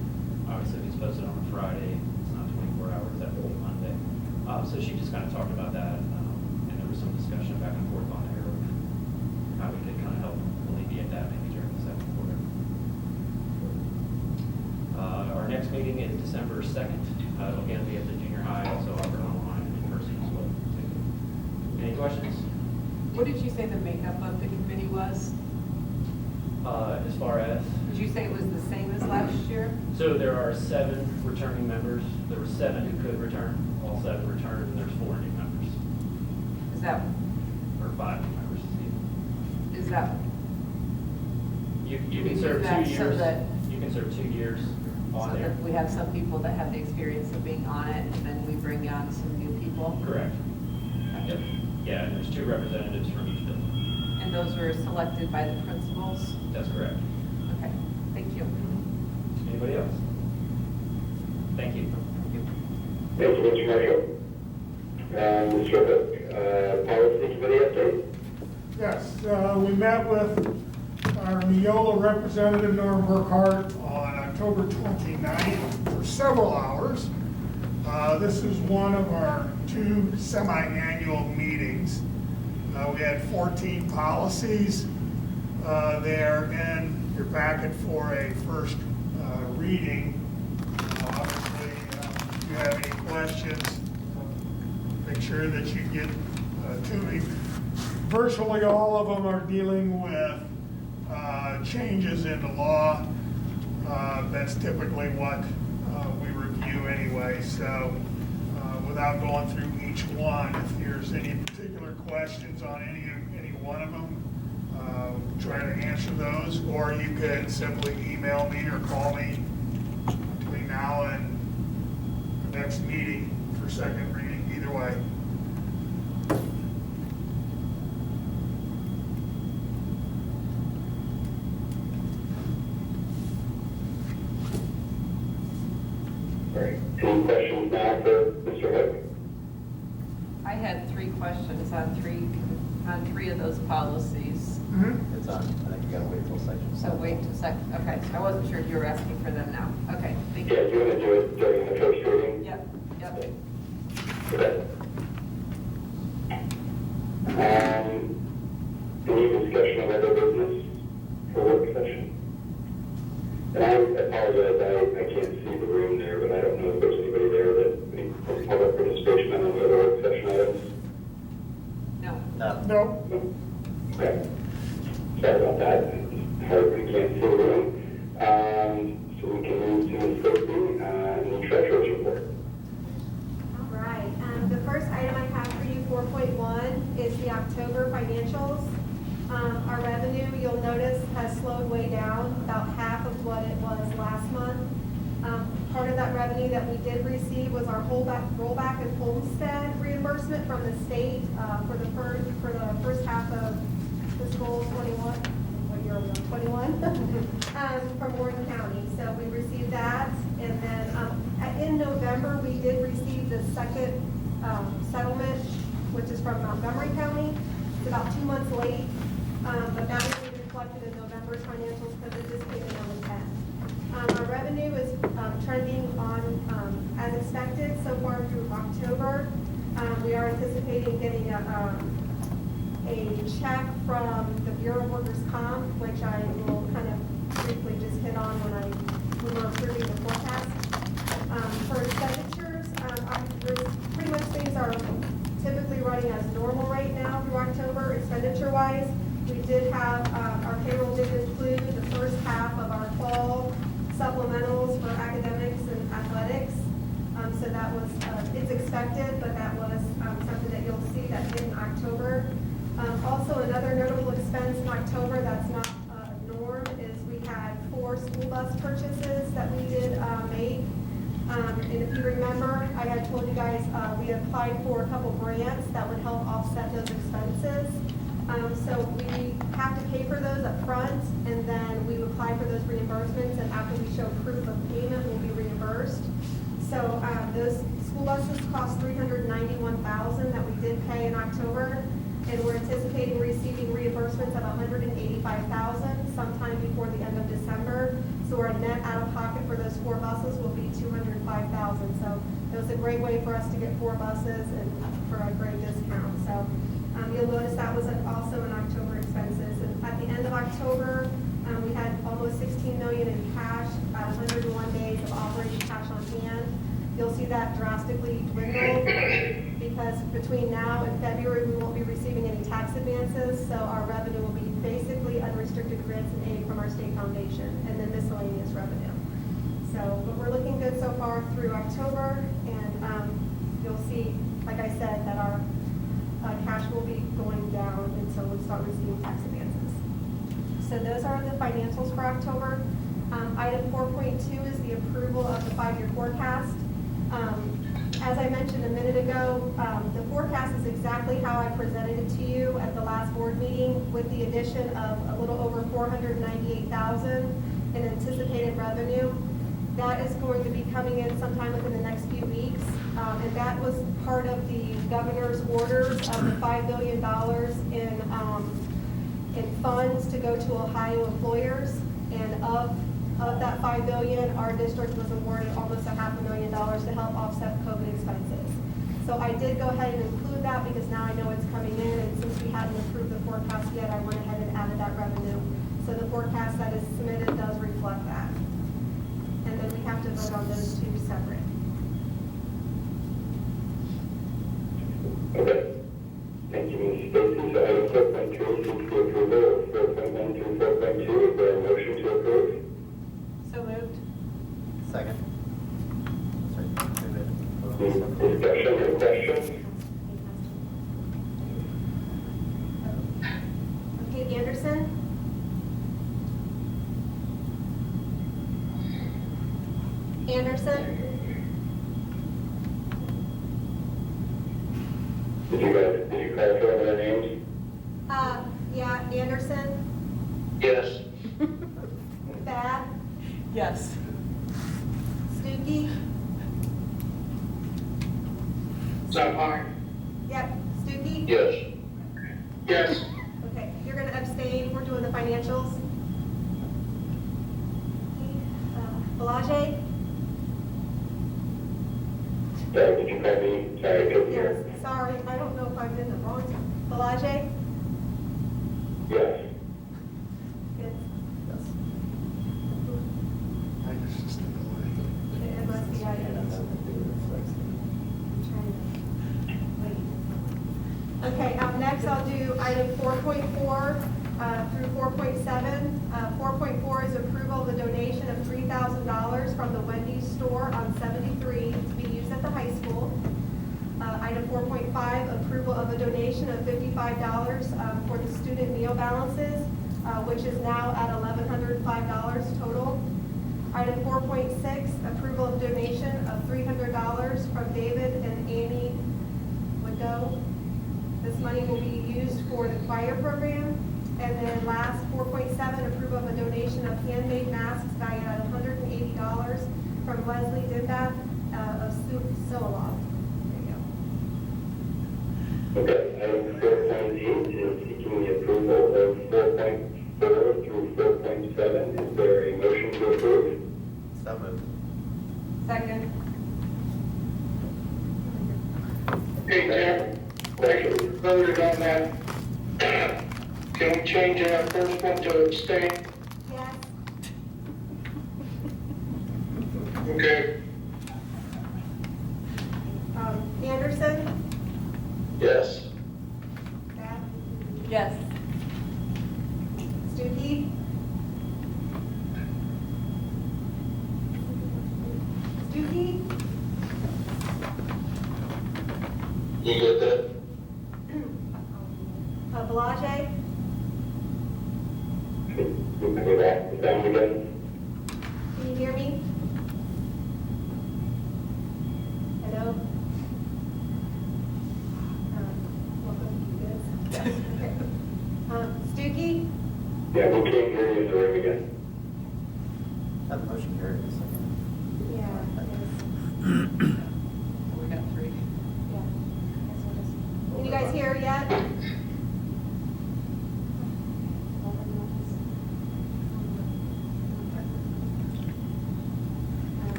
Obviously, if it's posted on a Friday, it's not 24 hours, that will be Monday. So she just kind of talked about that, and there was some discussion back and forth on there of how we could kind of help alleviate that maybe during the second quarter. Our next meeting is December 2nd. It'll again be at the junior high, also offered on Any questions? What did you say the makeup of the committee was? As far as? Did you say it was the same as last year? So there are 7 returning members. There were 7 who could return. All 7 returned, and there's 4 new members. Is that, Or 5 new members. is that, You Is can serve that 2 so years. that- You can serve 2 years so on there. that we have some people that have the experience of being on it, and then we bring on some new people? Correct. Yep. Yeah, and there's 2 representatives from each building. And those were selected by the principals? That's correct. Okay, thank you. Anybody else? Thank you. Thank you, Mr. Marshall. Mr. Hook, policy committee update? Yes, we met with our Neola representative, Norm Burkhart, on October 29th for several hours. This is one of our 2 semi-annual meetings. We had 14 policies there in your packet for a first reading. Obviously, if you have any questions, make sure that you get to me. Virtually all of them are dealing with changes in the law. That's typically what we review anyway. So without going through each one, if there's any particular questions on any one of them, try to answer those, or you could simply email me or call me between now and the next meeting for second reading, either way. All right, any questions now for Mr. Hook? I had 3 questions on 3 of those policies. It's on, I think you gotta wait till section. So wait a second, okay, I wasn't sure if you were asking for them now. Okay, thank Yeah, you. you want to do it during the first reading? Yep, yep. Okay. Any discussion of other business for work session? And I apologize, I can't see the room there, but I don't know if there's anybody there that any public participation on any other work session items? No. No. No. Okay. Sorry about that. Everybody can't see the room. So we can move to Ms. Stacey and the treasurer's report. All right, the first item I have for you, 4.1, is the October financials. Our revenue, you'll notice, has slowed way down, about half of what it was last month. Part of that revenue that we did receive was our rollback and homestead reimbursement from the state for the first half of fiscal 21. What year are we on? 21. From Warren County. So we received that, and then in November we did receive the second settlement, which is from Montgomery County. It's about 2 months late, but that will be reflected in November's financials because it just came in on the 10th. Our revenue is trending on as expected so far through October. We are anticipating getting a check from the Bureau of Workers' Comp, which I will kind of briefly just hit on when we're approving the forecast. For expenditures, pretty much things are typically running as normal right now through October, expenditure-wise. We did have, our payroll did include the first half of our fall supplementals for academics and athletics. So that was, it's expected, but that was something that you'll see that hit in October. Also, another notable expense in October that's not norm is we had 4 school bus purchases that we did make. And if you remember, I had told you guys we had applied for a couple grants that would help offset those expenses. So we have to pay for those up front, and then we apply for those reimbursements, and after we show proof of payment, we'll be reimbursed. So those school buses cost $391,000 that we did pay in October, and we're anticipating receiving reimbursements of $185,000 sometime before the end of December. So our net out of pocket for those 4 buses will be $205,000. So it was a great way for us to get 4 buses and for a great discount. So you'll notice that was also in October expenses. And at the end of October, we had almost $16 million in cash, about 101 days of operating cash on hand. You'll see that drastically dwindle because because between now and February, we won't be receiving any tax advances, so our revenue will be basically unrestricted grants and aid from our state foundation, and then miscellaneous revenue. So, but we're looking good so far through October, and you'll see, like I said, that our cash will be going down until we start receiving tax advances. So those are the financials for October. Item 4.2 is the approval of the 5-year forecast. As I mentioned a minute ago, the forecast is exactly how I presented it to you at the last board meeting, with the addition of a little over $498,000 in anticipated revenue. That is going to be coming in sometime within the next few weeks. And that was part of the governor's orders of the $5 billion in funds to go to Ohio employers. And of that $5 billion, our district was awarded almost $500,000 to help offset COVID expenses. So I did go ahead and include that because now I know it's coming in, and since we hadn't approved the forecast yet, I went ahead and added that revenue. So the forecast that is submitted does reflect that. And then we have to vote on those two separate. Okay. Thank you, Ms. Stacy. So item 4.3 seeks the approval of 4.1 through 4.2. Is there a motion to approve? So moved. Second. Sorry, move it. Any discussion or questions? Okay, Anderson? Anderson? Did you call for one of their names? Yeah, Anderson, Yes. Bad, Yes. Stuckey? Supplemental. Yep, Stuckey? Yes. Yes. Okay, you're gonna abstain, we're doing the financials. Belage? Sorry, did you call me? Sorry, I couldn't Yes, hear. sorry, I don't know if I'm in the wrong time. Belage? Yes. Good. Yes. I just a delay. It must be, I Okay, next I'll do item 4.4 through 4.7. 4.4 is approval of the donation of $3,000 from the Wendy's store on 73 to be used at the high school. Item 4.5, approval of a donation of $55 for the student meal balances, which is now at $1,105 total. Item 4.6, approval of donation of $300 from David and Amy Widow. This money will be used for the choir program. And then last, 4.7, approval of a donation of handmade masks valued at $180 from Leslie Dimbath of Sillalog. There you go. Okay, item 4.8 is seeking the approval of 4.4 through 4.7. Is there a motion to approve? So moved. Second. Hey, Mayor, question voted on that. Can we change our first one to abstain? Yes. Okay. Anderson? Yes. Beth? Yes. Stuckey? Stuckey? You get that? Belage? Can we go back to sound again? Can you hear me? Hello? Welcome, you guys. Okay. Stuckey? Yeah, we can't hear you in the room again. That motion carried. Second. Yeah. We got three. Can you guys hear yet?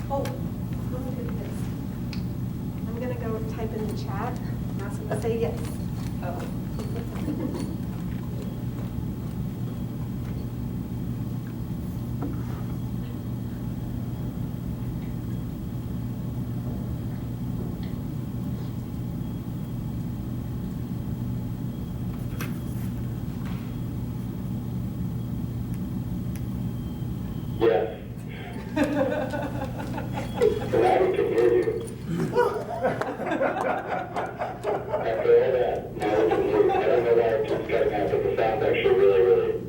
Oh, let me do this. I'm gonna go type in the chat, and ask them to say yes. Oh. Yes. So now we can hear you. After all that, now we can hear you. I don't know why it keeps cutting out, but the sound's actually really,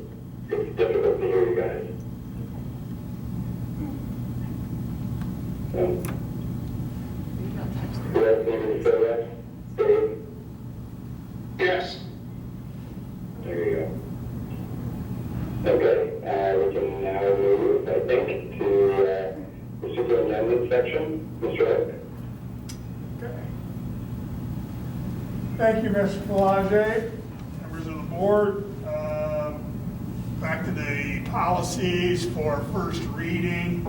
it's difficult to hear you guys. Who else needed to say that? Dave? Yes. There you go. Okay, we can now move, I think, to the superintendent section. Mr. Oak. Okay. Thank you, Mr. Palage, members of the board. Back to the policies for first reading.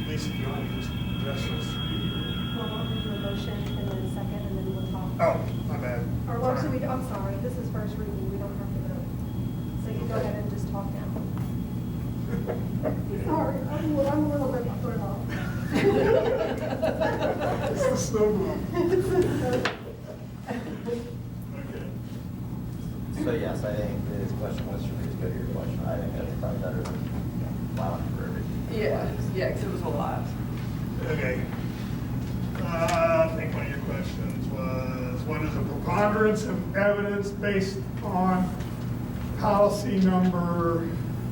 Lisa, do you want to just address those three? Well, we'll do a motion and then a second, and then we'll talk. Oh, my bad. Or, well, so I'm sorry, this is first reading, we don't have to vote. So you go ahead and just talk now. Sorry, I'm a little bit put off. It's the snowball. Okay. So yes, I think his question was, should we just go to your question? I think that's probably better than allowing for everything. Yeah, because it was a lot. Okay. I think one of your questions was, what is a preponderance of evidence based on policy number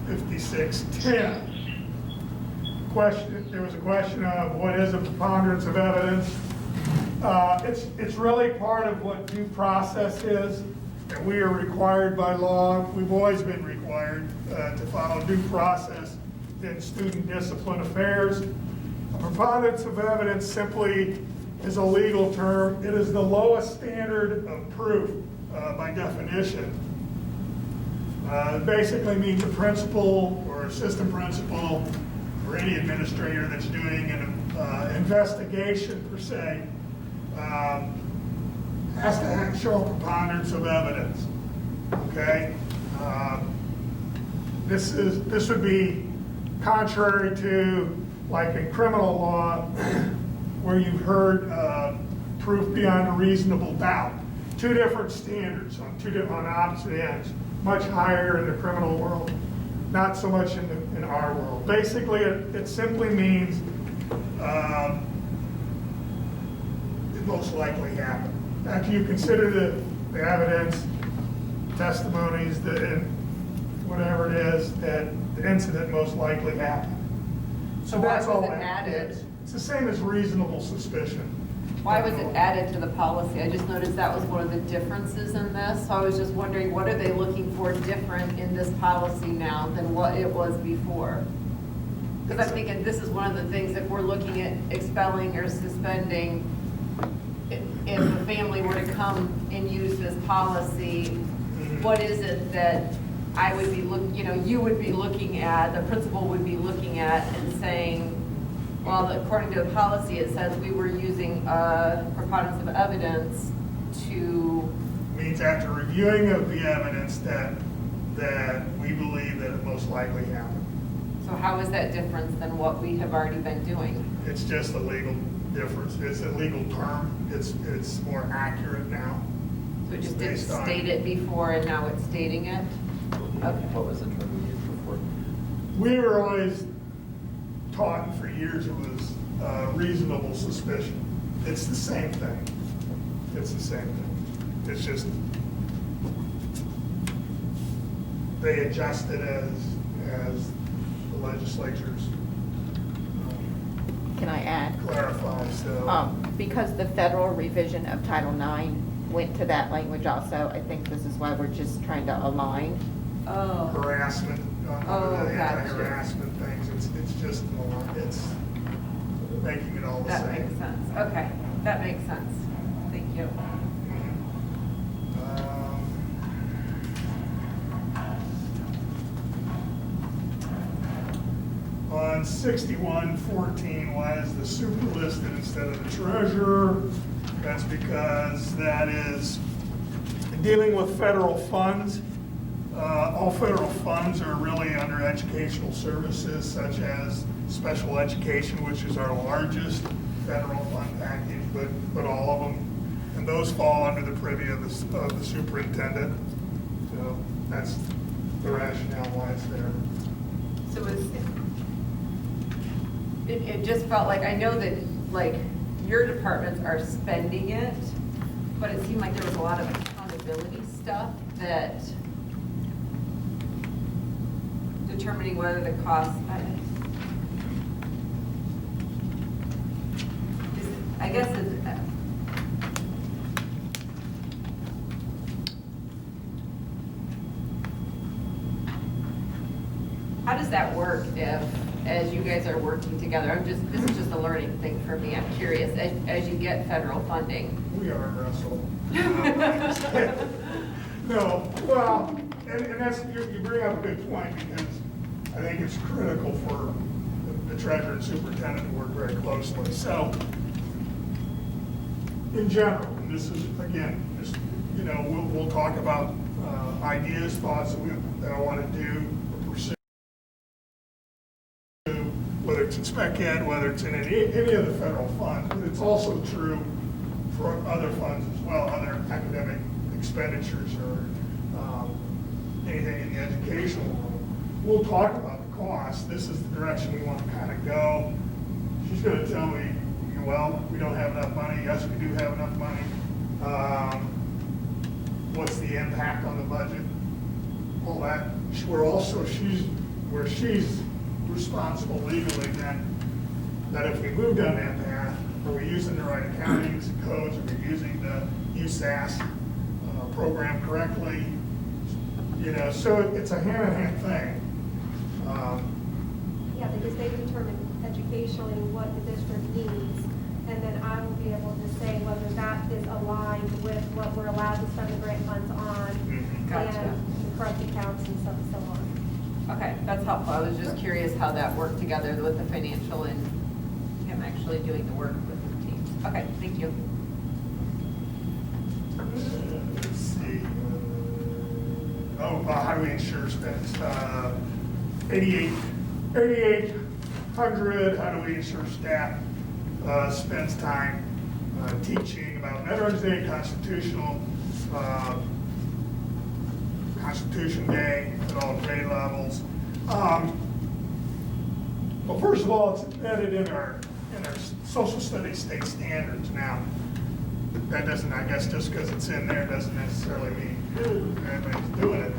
5610? There was a question of what is a preponderance of evidence? It's really part of what due process is, and we are required by law. We've always been required to follow due process in student discipline affairs. A preponderance of evidence simply is a legal term. It is the lowest standard of proof by definition. It basically means a principal or assistant principal or any administrator that's doing an investigation per se has to show a preponderance of evidence. Okay, this would be contrary to, like in criminal law, where you've heard proof beyond a reasonable doubt. Two different standards on opposite ends. Much higher in the criminal world, not so much in our world. Basically, it simply means it most likely happened. After you consider the evidence, testimonies, whatever it is, that the incident most likely happened. So why that's all was it that added? is. It's the same as reasonable suspicion. Why was it added to the policy? I just noticed that was one of the differences in this. So I was just wondering, what are they looking for different in this policy now than what it was before? Because I'm thinking this is one of the things, if we're looking at expelling or suspending, if a family were to come and use this policy, what is it that I would be you would be looking at, the principal would be looking at and saying, well, according to the policy, it says we were using a preponderance of evidence to... Means after reviewing of the evidence that we believe that it most likely happened. So how is that different than what we have already been doing? It's just a legal difference. It's a legal term. It's more accurate now. So it just didn't Based on- state it before and now it's stating it? Okay. What was the term we used before? We were always taught, and for years it was reasonable suspicion. It's the same thing. It's the same thing. It's just they adjust it as the legislatures Can I add? clarify. So Because the federal revision of Title IX went to that language also, I think this is why we're just trying to align. Oh. harassment, Oh, the gotcha. anti-harassment things. It's just more. It's making it all the That same. makes sense. Okay, that makes sense. Thank you. On 6114, why is the super listed instead of the treasurer? That's because that is dealing with federal funds. All federal funds are really under educational services such as special education, which is our largest federal fund package, but all of them. And those fall under the purview of the superintendent. So that's the rationale why it's there. it just felt like, I know that, like, your departments are spending it, but it seemed like there was a lot of accountability stuff that determining whether the cost, I guess it's, how does that work if, as you guys are working together, this is just a learning thing for me, I'm curious, as you get federal funding? We are wrestle. No, well, and that's, you bring up a good point, because I think it's critical for the treasurer and superintendent to work very closely. So, in general, and this is, again, just, you know, we'll talk about ideas, thoughts that I want to do or pursue, whether it's in spec ed, whether it's in any of the federal funds, but it's also true for other funds as well, other academic expenditures or anything in the educational world. We'll talk about the cost. This is the direction we want to kind of go. She's going to tell me, well, we don't have enough money. Yes, we do have enough money. What's the impact on the budget? All that. She's responsible legally then, that if we move down that path, are we using the right accountings and codes? Are we using the USAS program correctly? You know, so it's a hand-in-hand thing. Yeah, because they determine educationally what the district needs, and then I will be able to say whether that is aligned with what we're allowed to spend the grant funds on, Gotcha. and the correct accounts and stuff and so on. Okay, that's helpful. I was just curious how that worked together with the financial and him actually doing the work with the teams. Okay, thank you. Let's see. How do we ensure spends? 8,800. How do we ensure staff spends time teaching about Veterans Day, Constitution Day at all grade levels? Well, first of all, it's embedded in our social studies state standards. Now, that doesn't, I guess, just because it's in there doesn't necessarily mean everybody's doing it.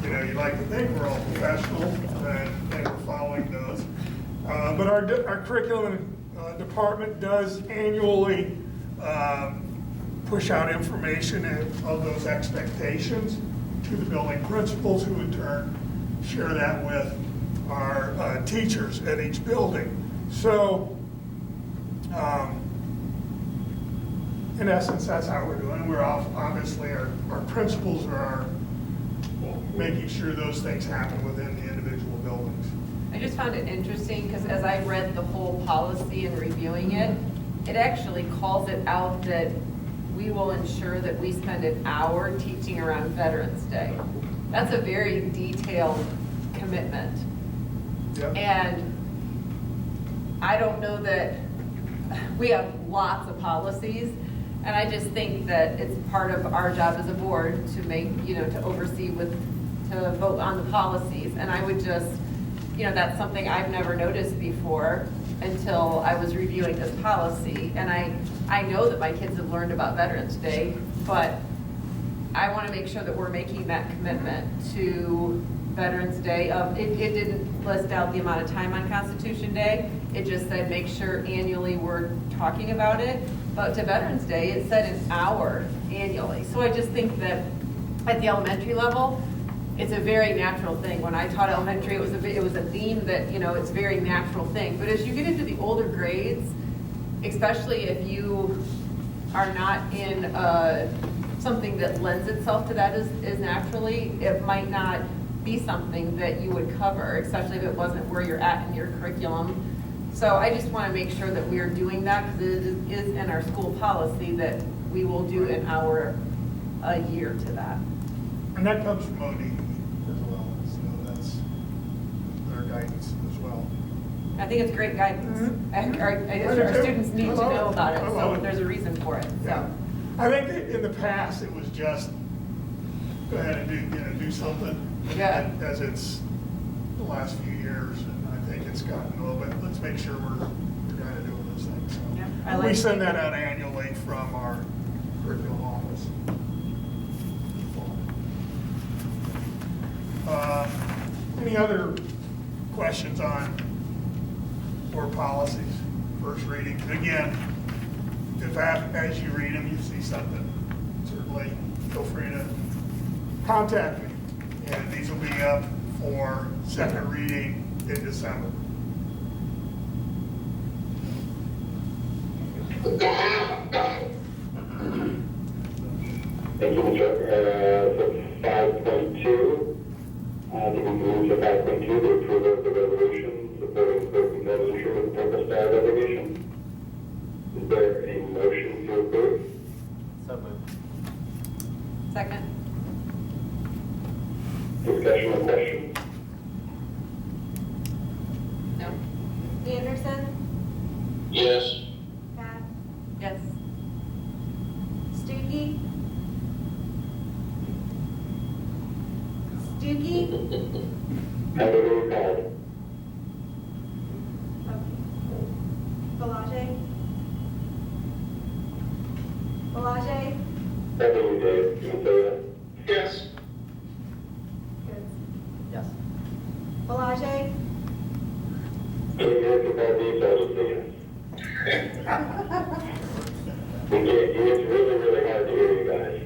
You know, you like to think we're all professional and we're following those. But our curriculum department does annually push out information of those expectations to the building principals, who in turn share that with our teachers at each building. So, in essence, that's how we're doing. We're obviously, our principals are making sure those things happen within the individual buildings. I just found it interesting because as I read the whole policy and reviewing it, it actually calls it out that we will ensure that we spend an hour teaching around Veterans Day. That's a very detailed commitment. Yep. And I don't know that, we have lots of policies, and I just think that it's part of our job as a board to make, to oversee to vote on the policies. And I would just, that's something I've never noticed before until I was reviewing this policy. And I know that my kids have learned about Veterans Day, but I want to make sure that we're making that commitment to Veterans Day. It didn't list out the amount of time on Constitution Day. It just said make sure annually we're talking about it. But to Veterans Day, it said an hour annually. So I just think that at the elementary level, it's a very natural thing. When I taught elementary, it was a theme that, it's a very natural thing. But as you get into the older grades, especially if you are not in something that lends itself to that as naturally, it might not be something that you would cover, especially if it wasn't where you're at in your curriculum. So I just want to make sure that we are doing that, because it is in our school policy that we will do an hour a year to that. And that comes from OD as well, so that's their guidance as well. I think it's great guidance. Mhm. Our students need to know about it, so there's a reason for it, Yeah. so. I think that in the past, it was just, go ahead and do something. Yeah. As it's the last few years, and I think it's gotten a little bit, let's make sure we're kind of doing those things. So Yep, I we like- send that out annually from our curriculum office. Any other questions on board policies, first reading? Again, if as you read them, you see something, certainly feel free to contact me. And these will be up for second reading in December. Thank you, Mr. For 5.2, we can move to 5.2, the approval of the resolution supporting closing resolution with purpose style designation. Is there a motion to approve? So moved. Second. Discussion or question? No. Anderson, Yes. Bath, Yes. Stuckey. Stuckey, Have a roll call. Belanger. Belanger, Have you, Dave? You can say that. Yes. good. Yes. Belanger, Can you hear if all these, I'll just say yes. It's really, really hard to hear you guys.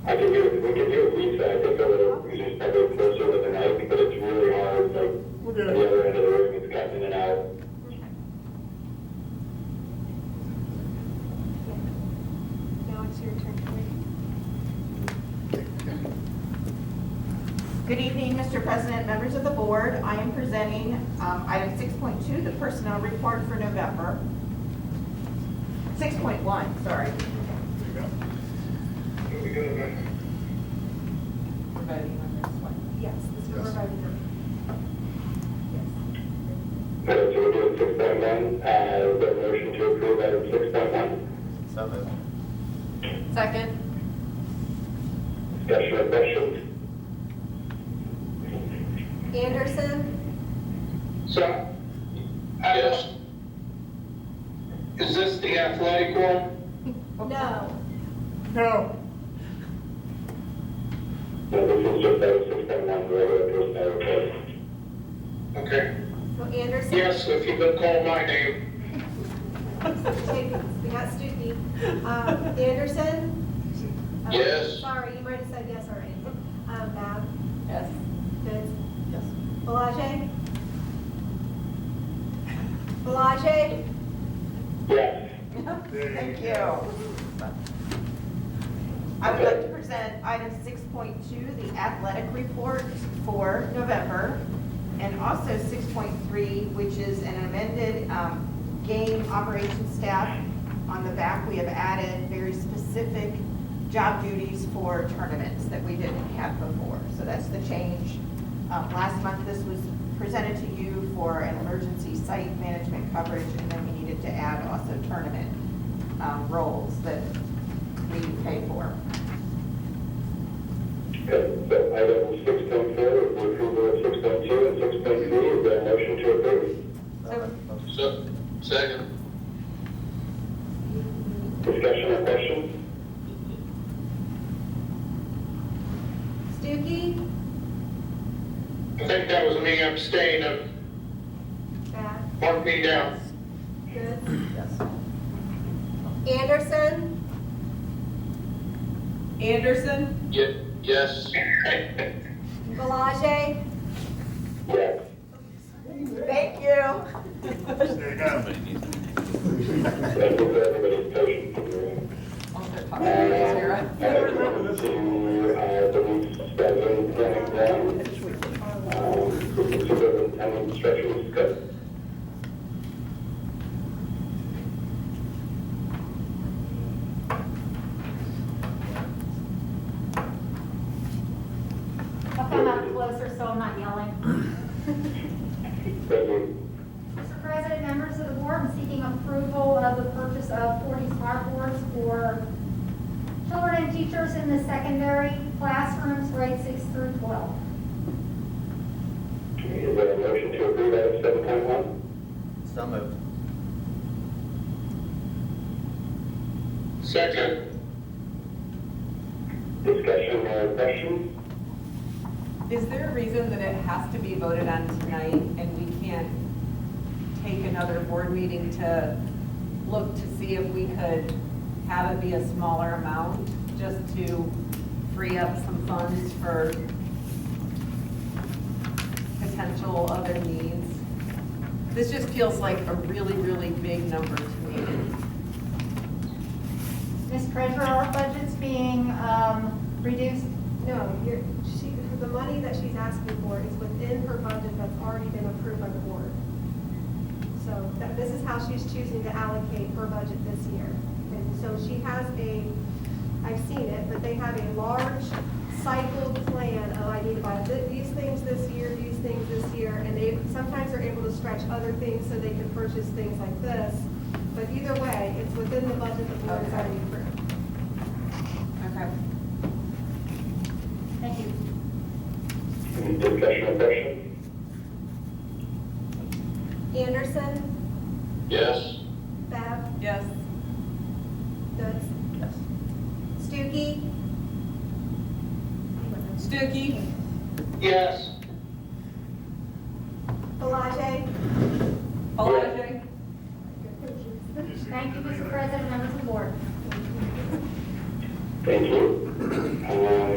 We can hear Lisa, I think a little, she's probably closer with the mic, but it's really hard, like, We'll at get the it. other end of the room, it's cutting in and out. now it's your turn. Good evening, Mr. President, members of the board. I am presenting item 6.2, the personnel report for November. 6.1, sorry. There you go. Here we go, then. We're voting on this one. Yes, this is what we're Yes. voting on. Yes. Okay, so we're doing 6.1, is there a motion to approve item 6.1? So moved. Second. Discussion or questions? Anderson, So, yes. Is this the athletic one? no. No, No, this is just item 6.1, regular personnel report. Okay. So Anderson. Yes, if you could call my name. Okay, we got Stuckey. Anderson? Yes. Sorry, you might have said yes already. Bath, Yes. Fitz, Yes. Belanger? Belanger? Yes. Thank you. I would like to present item 6.2, the athletic report for November, and also 6.3, which is an amended game operations staff. On the back, we have added very specific job duties for tournaments that we didn't have before. So that's the change. Last month, this was presented to you for an emergency site management coverage, and then we needed to add also tournament roles that we pay for. Okay, so item 6.4 is the approval of 6.2 and 6.3, is there a motion to approve? So, second. Discussion or questions? Stuckey? I think that was me abstaining. Bath, Mark me down. Good. Yes. Anderson? Anderson? Yes. Belanger? Yes. Thank you. there you go. Thank you for everybody's patience in the room. I move to delete 7.1, the superintendent instructions scope. I'll come up closer so I'm not yelling. Thank you. Mr. President, members of the board, I'm seeking approval of the purchase of 40 smart boards for children and teachers in the secondary classrooms, grades 6 through 12. Second. Discussion or questions? Is there a reason that it has to be voted on tonight and we can't take another board meeting to look to see if we could have it be a smaller amount, just to free up some funds for potential other needs? This just feels like a really, really big number to me. Ms. Treasurer, our budget's being reduced. No, the money that she's asking for is within her budget that's already been approved by the board. So this is how she's choosing to allocate her budget this year. And so she has I've seen it, but they have a large cycled plan of I need to buy these things this year, these things this year, and they sometimes are able to stretch other things so they can purchase things like this. But either way, it's within the budget the board has already approved. Okay. Thank you. Any discussion or questions? Anderson, Yes. Bab, Yes. Goods, Yes. Stuckey, Stuckey? Yes. Palage. Palage? Thank you, Mr. President, members of the board. Thank you. We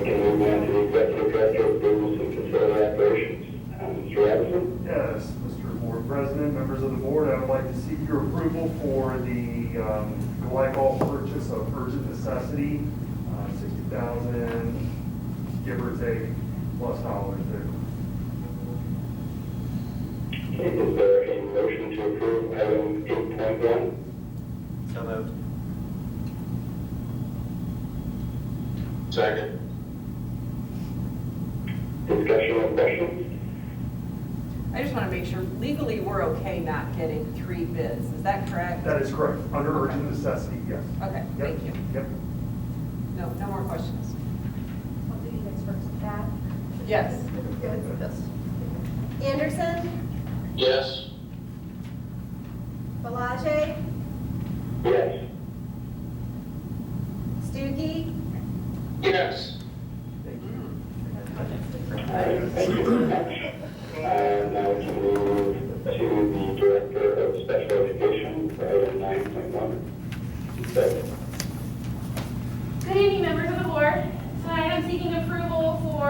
can move on to the Executive Director of Business and Facility Operations. Mr. Robinson? Yes, Mr. Board President, members of the board, I would like to seek your approval for the Glycol purchase of urgent necessity, 60,000, give or take, plus dollars there. Okay, is there a motion to approve item 8.1? So moved. Second. Discussion or questions? I just want to make sure legally we're okay not getting 3 bids. Is that correct? That is correct, under urgent necessity, yes. Okay, Yep, thank you. Yep. No more questions. I'll do you guys first. Bab, Yes. Goods, Yes. Anderson, Yes. Palage, Yes. Stuckey, Yes. All right, thank you very much. Now we can move to the Director of Special Education for item 9.1. Good evening, members of the board. Tonight I'm seeking approval for,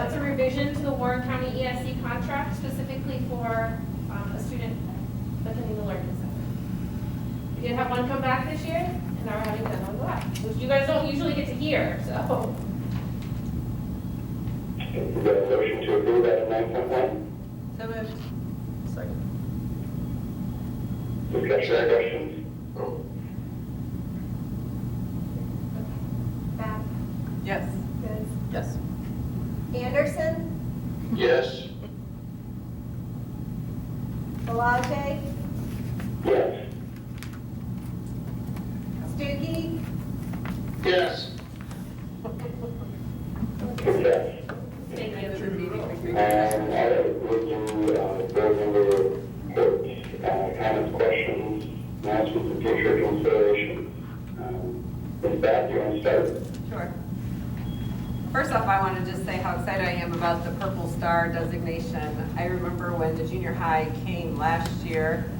it's a revision to the Warren County ESC contract, specifically for a student attending the Learning Center. We did have one come back this year, and now we're having another one go back, which you guys don't usually get to hear, so. Is there a motion to approve item 9.1? So moved. Second. Discussion or questions? Bab, Yes. Goods, Yes. Anderson, Yes. Palage, Yes. Stuckey, Yes. Yes. Thank you. All right, would you go over reports, comments, questions, announcements, and future considerations? With that, you want to start? Sure. First off, I want to just say how excited I am about the Purple Star designation. I remember when the junior high came last year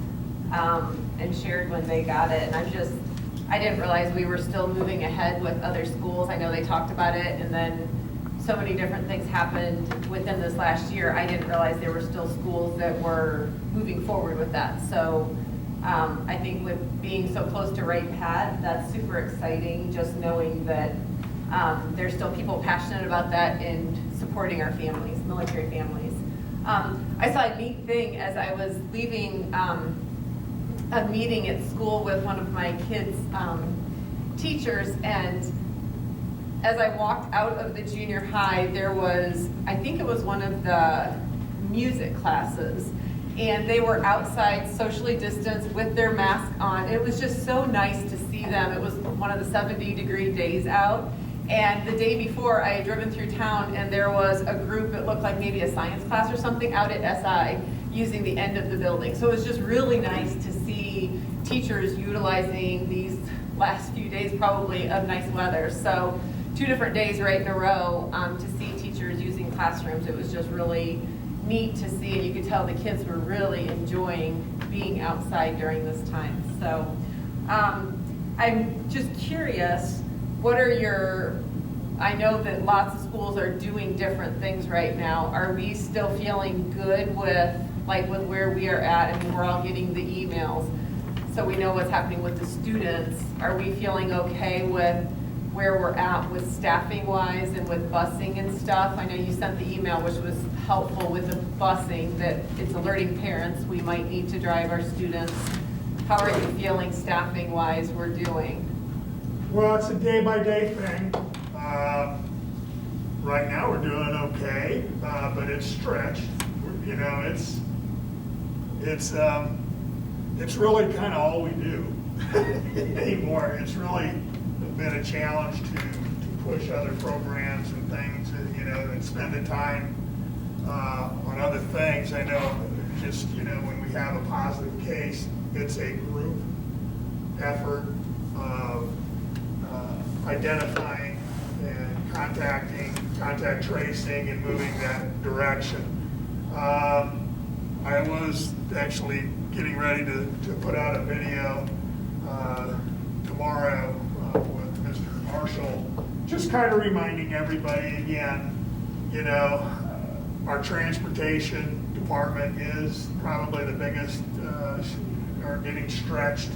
and shared when they got it, and I didn't realize we were still moving ahead with other schools. I know they talked about it, and then so many different things happened within this last year. I didn't realize there were still schools that were moving forward with that. So I think with being so close to Right Pat, that's super exciting, just knowing that there's still people passionate about that and supporting our families, military families. I saw a neat thing as I was leaving a meeting at school with one of my kids' teachers, and as I walked out of the junior high, there was, I think it was one of the music classes, and they were outside socially distanced with their mask on. It was just so nice to see them. It was one of the 70-degree days out. And the day before, I had driven through town, and there was a group that looked like maybe a science class or something out at SI using the end of the building. So it was just really nice to see teachers utilizing these last few days probably of nice weather. So 2 different days right in a row to see teachers using classrooms. It was just really neat to see, and you could tell the kids were really enjoying being outside during this time. So I'm just curious, what are your, I know that lots of schools are doing different things right now. Are we still feeling good with where we are at? I mean, we're all getting the emails, so we know what's happening with the students. Are we feeling okay with where we're at with staffing wise and with busing and stuff? I know you sent the email, which was helpful with the busing, that it's alerting parents we might need to drive our students. How are you feeling staffing wise we're doing? Well, it's a day-by-day thing. Right now, we're doing okay, but it's stretched. You know, it's really kind of all we do anymore. It's really been a challenge to push other programs and things, you know, and spend the time on other things. I know just, you know, when we have a positive case, it's a group effort of identifying and contact tracing and moving that direction. I was actually getting ready to put out a video tomorrow with Mr. Marshall, just kind of reminding everybody again, you know, our transportation department is probably the biggest, are getting stretched.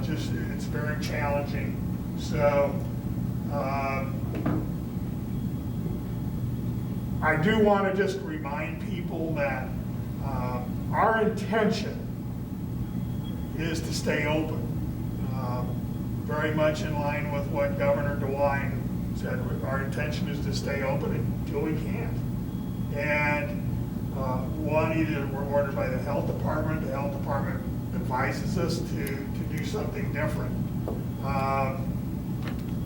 Just, it's very challenging. So, I do want to just remind people that our intention is to stay open. Very much in line with what Governor DeWine said. Our intention is to stay open until we can't. And either we're ordered by the health department advises us to do something different.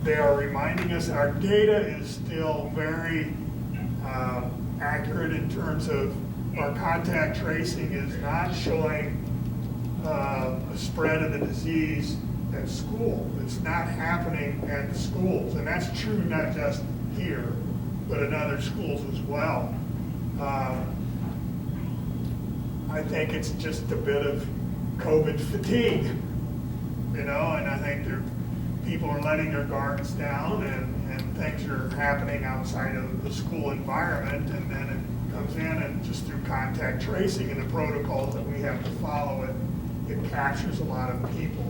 They are reminding us our data is still very accurate in terms of our contact tracing is not showing a spread of the disease at school. It's not happening at the schools, and that's true not just here, but in other schools as well. I think it's just a bit of COVID fatigue, you know, and I think people are letting their guards down, and things are happening outside of the school environment, and then it comes in, and just through contact tracing and the protocols that we have to follow, it captures a lot of people.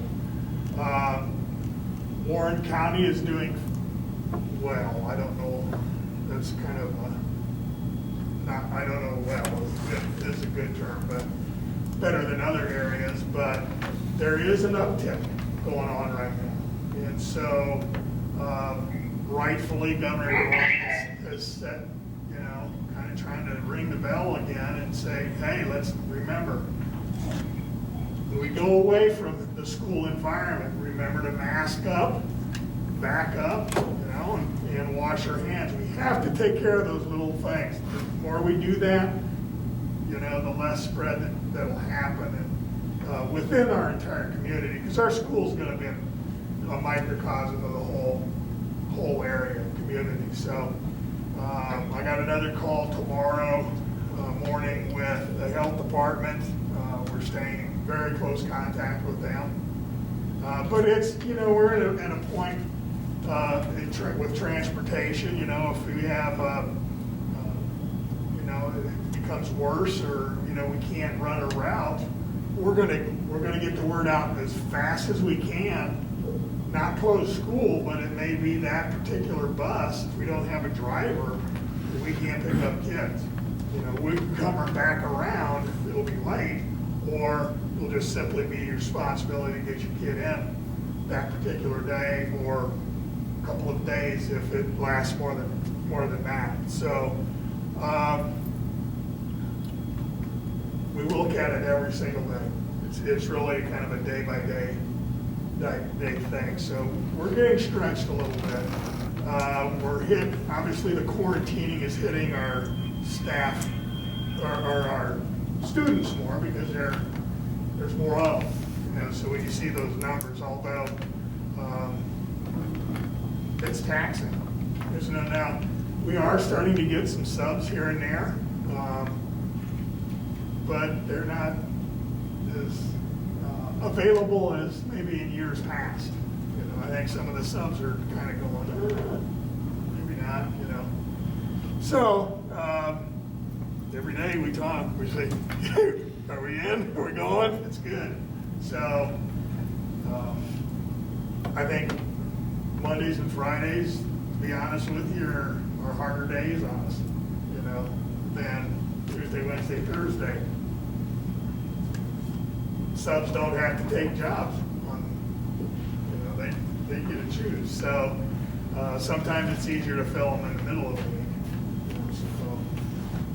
Warren County is doing well. I don't know, that's kind of I don't know, well, is a good term, but better than other areas, but there is an uptick going on right now. And so, rightfully, Governor DeWine has said, you know, kind of trying to ring the bell again and say, hey, let's remember, when we go away from the school environment, remember to mask up, back up, you know, and wash our hands. We have to take care of those little things. The more we do that, you know, the less spread that'll happen within our entire community, because our school's going to be a microcosm of the whole area, community. So I got another call tomorrow morning with the health department. We're staying in very close contact with them. But it's, you know, we're at a point with transportation, you know, if we have, you know, it becomes worse, or, you know, we can't run a route, we're gonna get the word out as fast as we can. Not close school, but it may be that particular bus, if we don't have a driver, we can't pick up kids. You know, we can come back around, it'll be late, or it'll just simply be your responsibility to get your kid in that particular day, or a couple of days if it lasts more than that. So we look at it every single day. It's really kind of a day-by-day thing. So we're getting stretched a little bit. We're hit, obviously the quarantining is hitting our staff, or our students more, because there's more of them. So when you see those numbers, although it's taxing, there's no doubt. We are starting to get some subs here and there, but they're not as available as maybe in years past. I think some of the subs are kind of going, maybe not, So, every day we talk, we say, are we in? Are we going? It's good. So, I think Mondays and Fridays, to be honest with you, are harder days on us, than Tuesday, Wednesday, Thursday. Subs don't have to take jobs they get to choose. So sometimes it's easier to fill them in the middle of the week.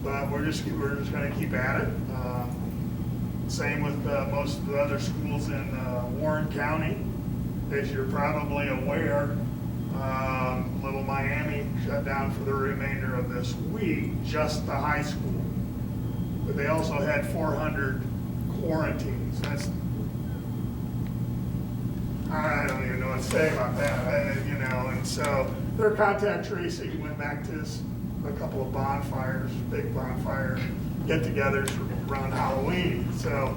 But we're just going to keep at it. Same with most of the other schools in Warren County. As you're probably aware, Little Miami shut down for the remainder of this week, just the high school. But they also had 400 quarantines. I don't even know what to say about that, and so their contact tracing went back to a couple of bonfires, big bonfire get-togethers around Halloween. So,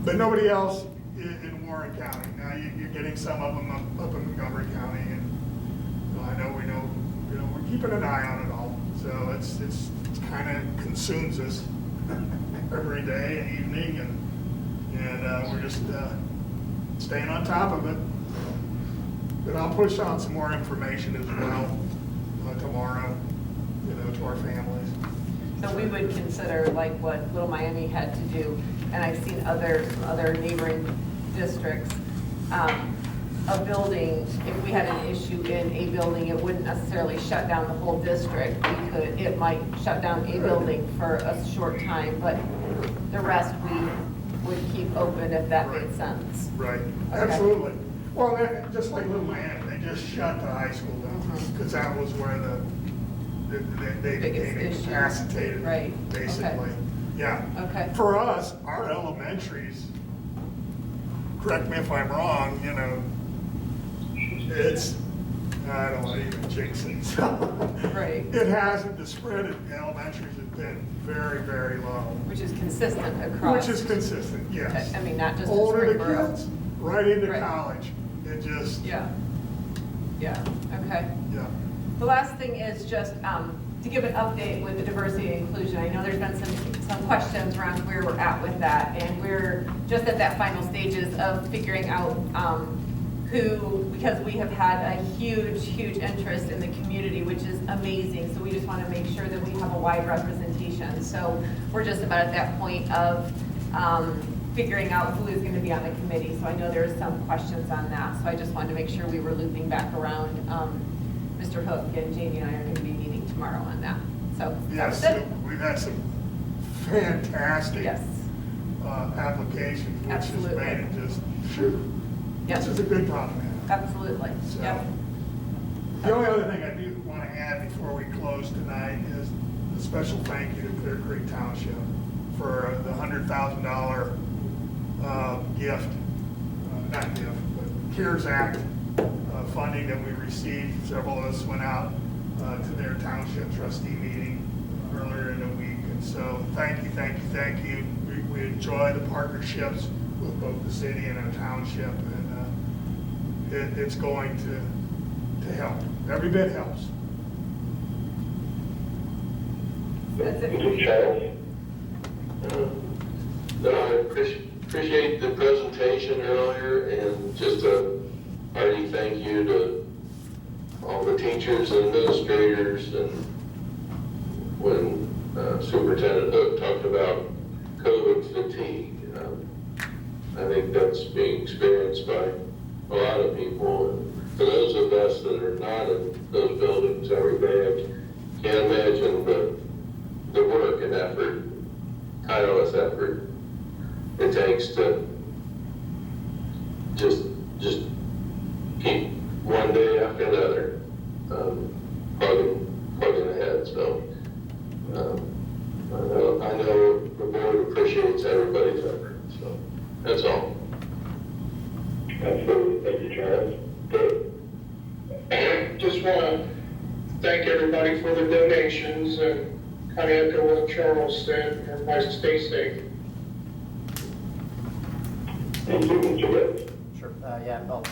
but nobody else in Warren County. Now you're getting some of them up in Montgomery County, and I know we're keeping an eye on it all. So it's kind of consumes us every day and evening, and we're just staying on top of it. But I'll push on some more information as well tomorrow, to our families. So we would consider like what Little Miami had to do, and I've seen some other neighboring districts, a building, if we had an issue in a building, it wouldn't necessarily shut down the whole district. It might shut down a building for a short time, but the rest we would keep open if that made sense. Right, Okay. absolutely. Well, just like Little Miami, they just shut the high school down because that was where they Biggest became issue. incapacitated, Right. basically. Okay. Yeah. Okay. For us, our elementaries, correct me if I'm wrong, it's, I don't want to even jinx it. Right. It hasn't, the spread in elementaries has been very, very low. Which is consistent across. Which is consistent, yes. I mean, not just in Older the Springboro. kids, right into Right. college. It just, Yeah, okay. yeah. The last thing is just to give an update with the diversity and inclusion. I know there's been some questions around where we're at with that, and we're just at that final stages of figuring out because we have had a huge interest in the community, which is amazing. So we just want to make sure that we have a wide representation. So we're just about at that point of figuring out who is going to be on the committee. So I know there's some questions on that. So I just wanted to make sure we were looping back around. Mr. Hook and Jamie and I are going to be meeting tomorrow on that. So Yes, that's it. we've had some fantastic Yes. applications, which has Absolutely. made it just, phew, Yes. this is a good problem to have. Absolutely. So, Yep. The only other thing I do want to add before we close tonight is a special thank you to Clear Creek Township for the $100,000 gift, not gift, but CARES Act funding that we received. Several of us went out to their township trustee meeting earlier in the week. And so thank you. We enjoy the partnerships with both the city and our township, and it's going to help. Every bit helps. That's it. Thank you, Charles. No, I appreciate the presentation earlier, and just a hearty thank you to all the teachers and administrators. And when Superintendent Hook talked about COVID fatigue, I think that's being experienced by a lot of people. And for those of us that are not in those buildings every day, I can't imagine the work and effort, tireless effort it takes to just keep one day after another plugging ahead. So I know the board appreciates everybody's effort, so that's all. Absolutely. Thank you, Charles. Dave? Just want to thank everybody for their donations and kind of echo what Charles said, everybody stay safe. Thank you, Mr. Woods. Sure, yeah, I'll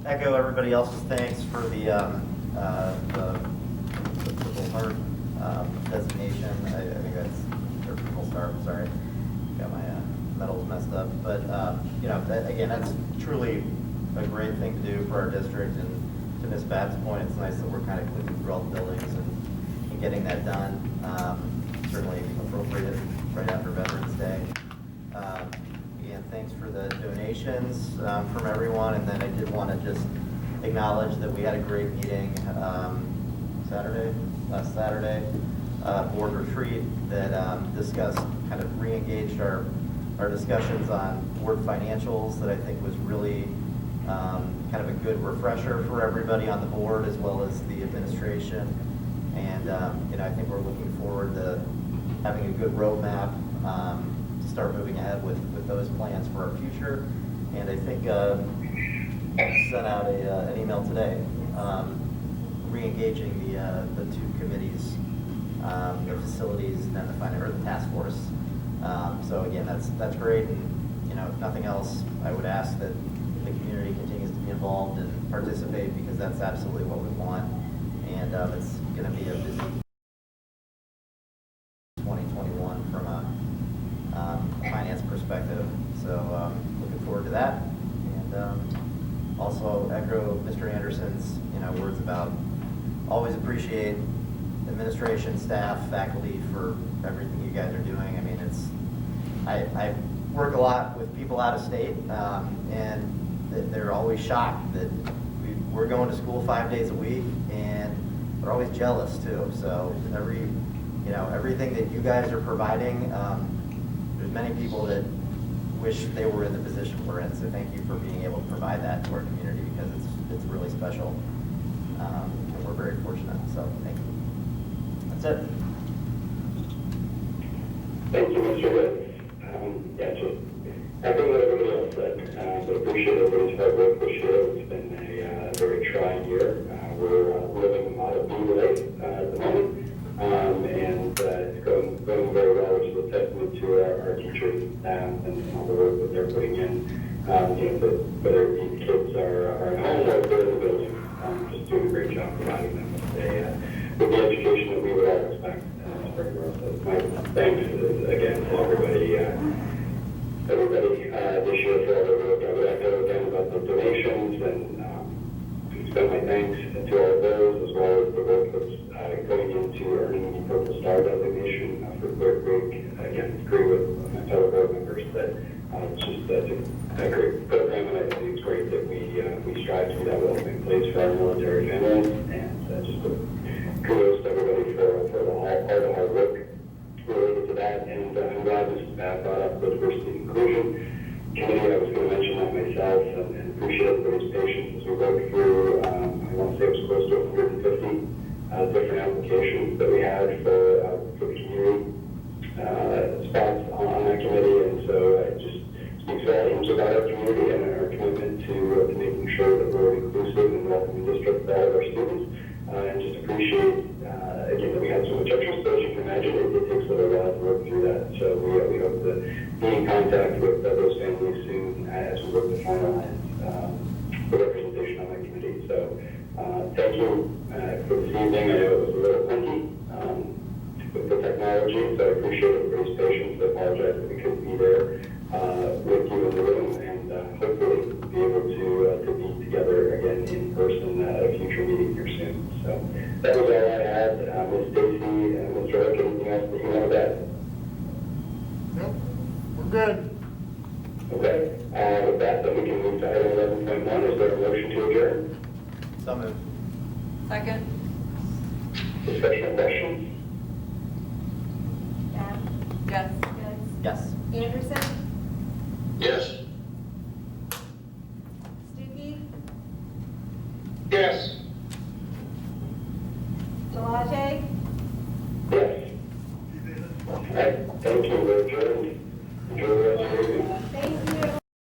echo everybody else's thanks for the Purple Heart designation. I think that's, or Purple Star, sorry, got my medals messed up. But, you know, again, that's truly a great thing to do for our district. And to Ms. Batt's point, it's nice that we're kind of clicking through all the buildings and getting that done. Certainly appropriate right after Veterans Day. Again, thanks for the donations from everyone. And then I did want to just acknowledge that we had a great meeting last Saturday, board retreat that discussed, kind of re-engaged our discussions on board financials that I think was really kind of a good refresher for everybody on the board as well as the administration. And you know, I think we're looking forward to having a good roadmap to start moving ahead with those plans for our future. And I think I sent out an email today re-engaging the two committees, the facilities and then the task force. So again, that's great. And you know, if nothing else, I would ask that the community continues to be involved and participate because that's absolutely what we want. And it's going to be a busy 2021 from a finance perspective. So looking forward to that. And also echo Mr. Anderson's words about always appreciate administration, staff, faculty for everything you guys are doing. I mean, I work a lot with people out of state, and they're always shocked that we're going to school 5 days a week, and they're always jealous too. So everything that you guys are providing, there's many people that wish they were in the position we're in. So thank you for being able to provide that to our community because it's really special, and we're very fortunate. So thank you. That's it. Thank you, Mr. Woods. Yeah, just echoing what everybody else said. But appreciate everybody's hard work this year. It's been a very trying year. We're living out of blue life at the moment, and it's going very well, which is a testament to our teachers and staff and all the work that they're putting in. Whether these kids are at home or they're in the building, just doing a great job providing them with the education that we would all expect. So my thanks again to everybody this year for all the work. I would echo again about the donations and extend my thanks to all of those as well as the work that's going into earning the Purple Star designation for Clear Creek. Again, agree with my fellow board members that it's just a great program, and I think it's great that we strive to be that welcoming place for our military families, and just kudos to everybody for all the hard work related to that. And I'm glad Mrs. Babb brought up the diversity and inclusion committee. I was going to mention that myself, and appreciate everybody's patience as we work through. I want to say it was close to 150 different applications that we had for community spots on that committee, and so it just speaks volumes about our community and our commitment to making sure that we're an inclusive and welcoming district for all of our students. And just appreciate, again, that we had so much interest, but as you can imagine, it takes a little while to work through that. So we hope to be in contact with those families soon as we work to finalize the representation on that committee. So thank you for this evening. I know it was a little funky with the technology, so I appreciate everybody's patience. I apologize that we couldn't be there with you in the room, and hopefully be able to be together again in person at a future meeting here soon. So that was all I had. Ms. Stacy and Mr. Hook, anything else that you want to add? Nope, we're good. Okay. With that, then we can move to item 11.1. Is there a motion to adjourn? So moved. Second? Discussion or questions? Babb? Yes. Goods? Yes. Anderson? Yes. Stuckey? Yes. Delage? Yes. All right. Thank you. We're adjourned. Enjoy the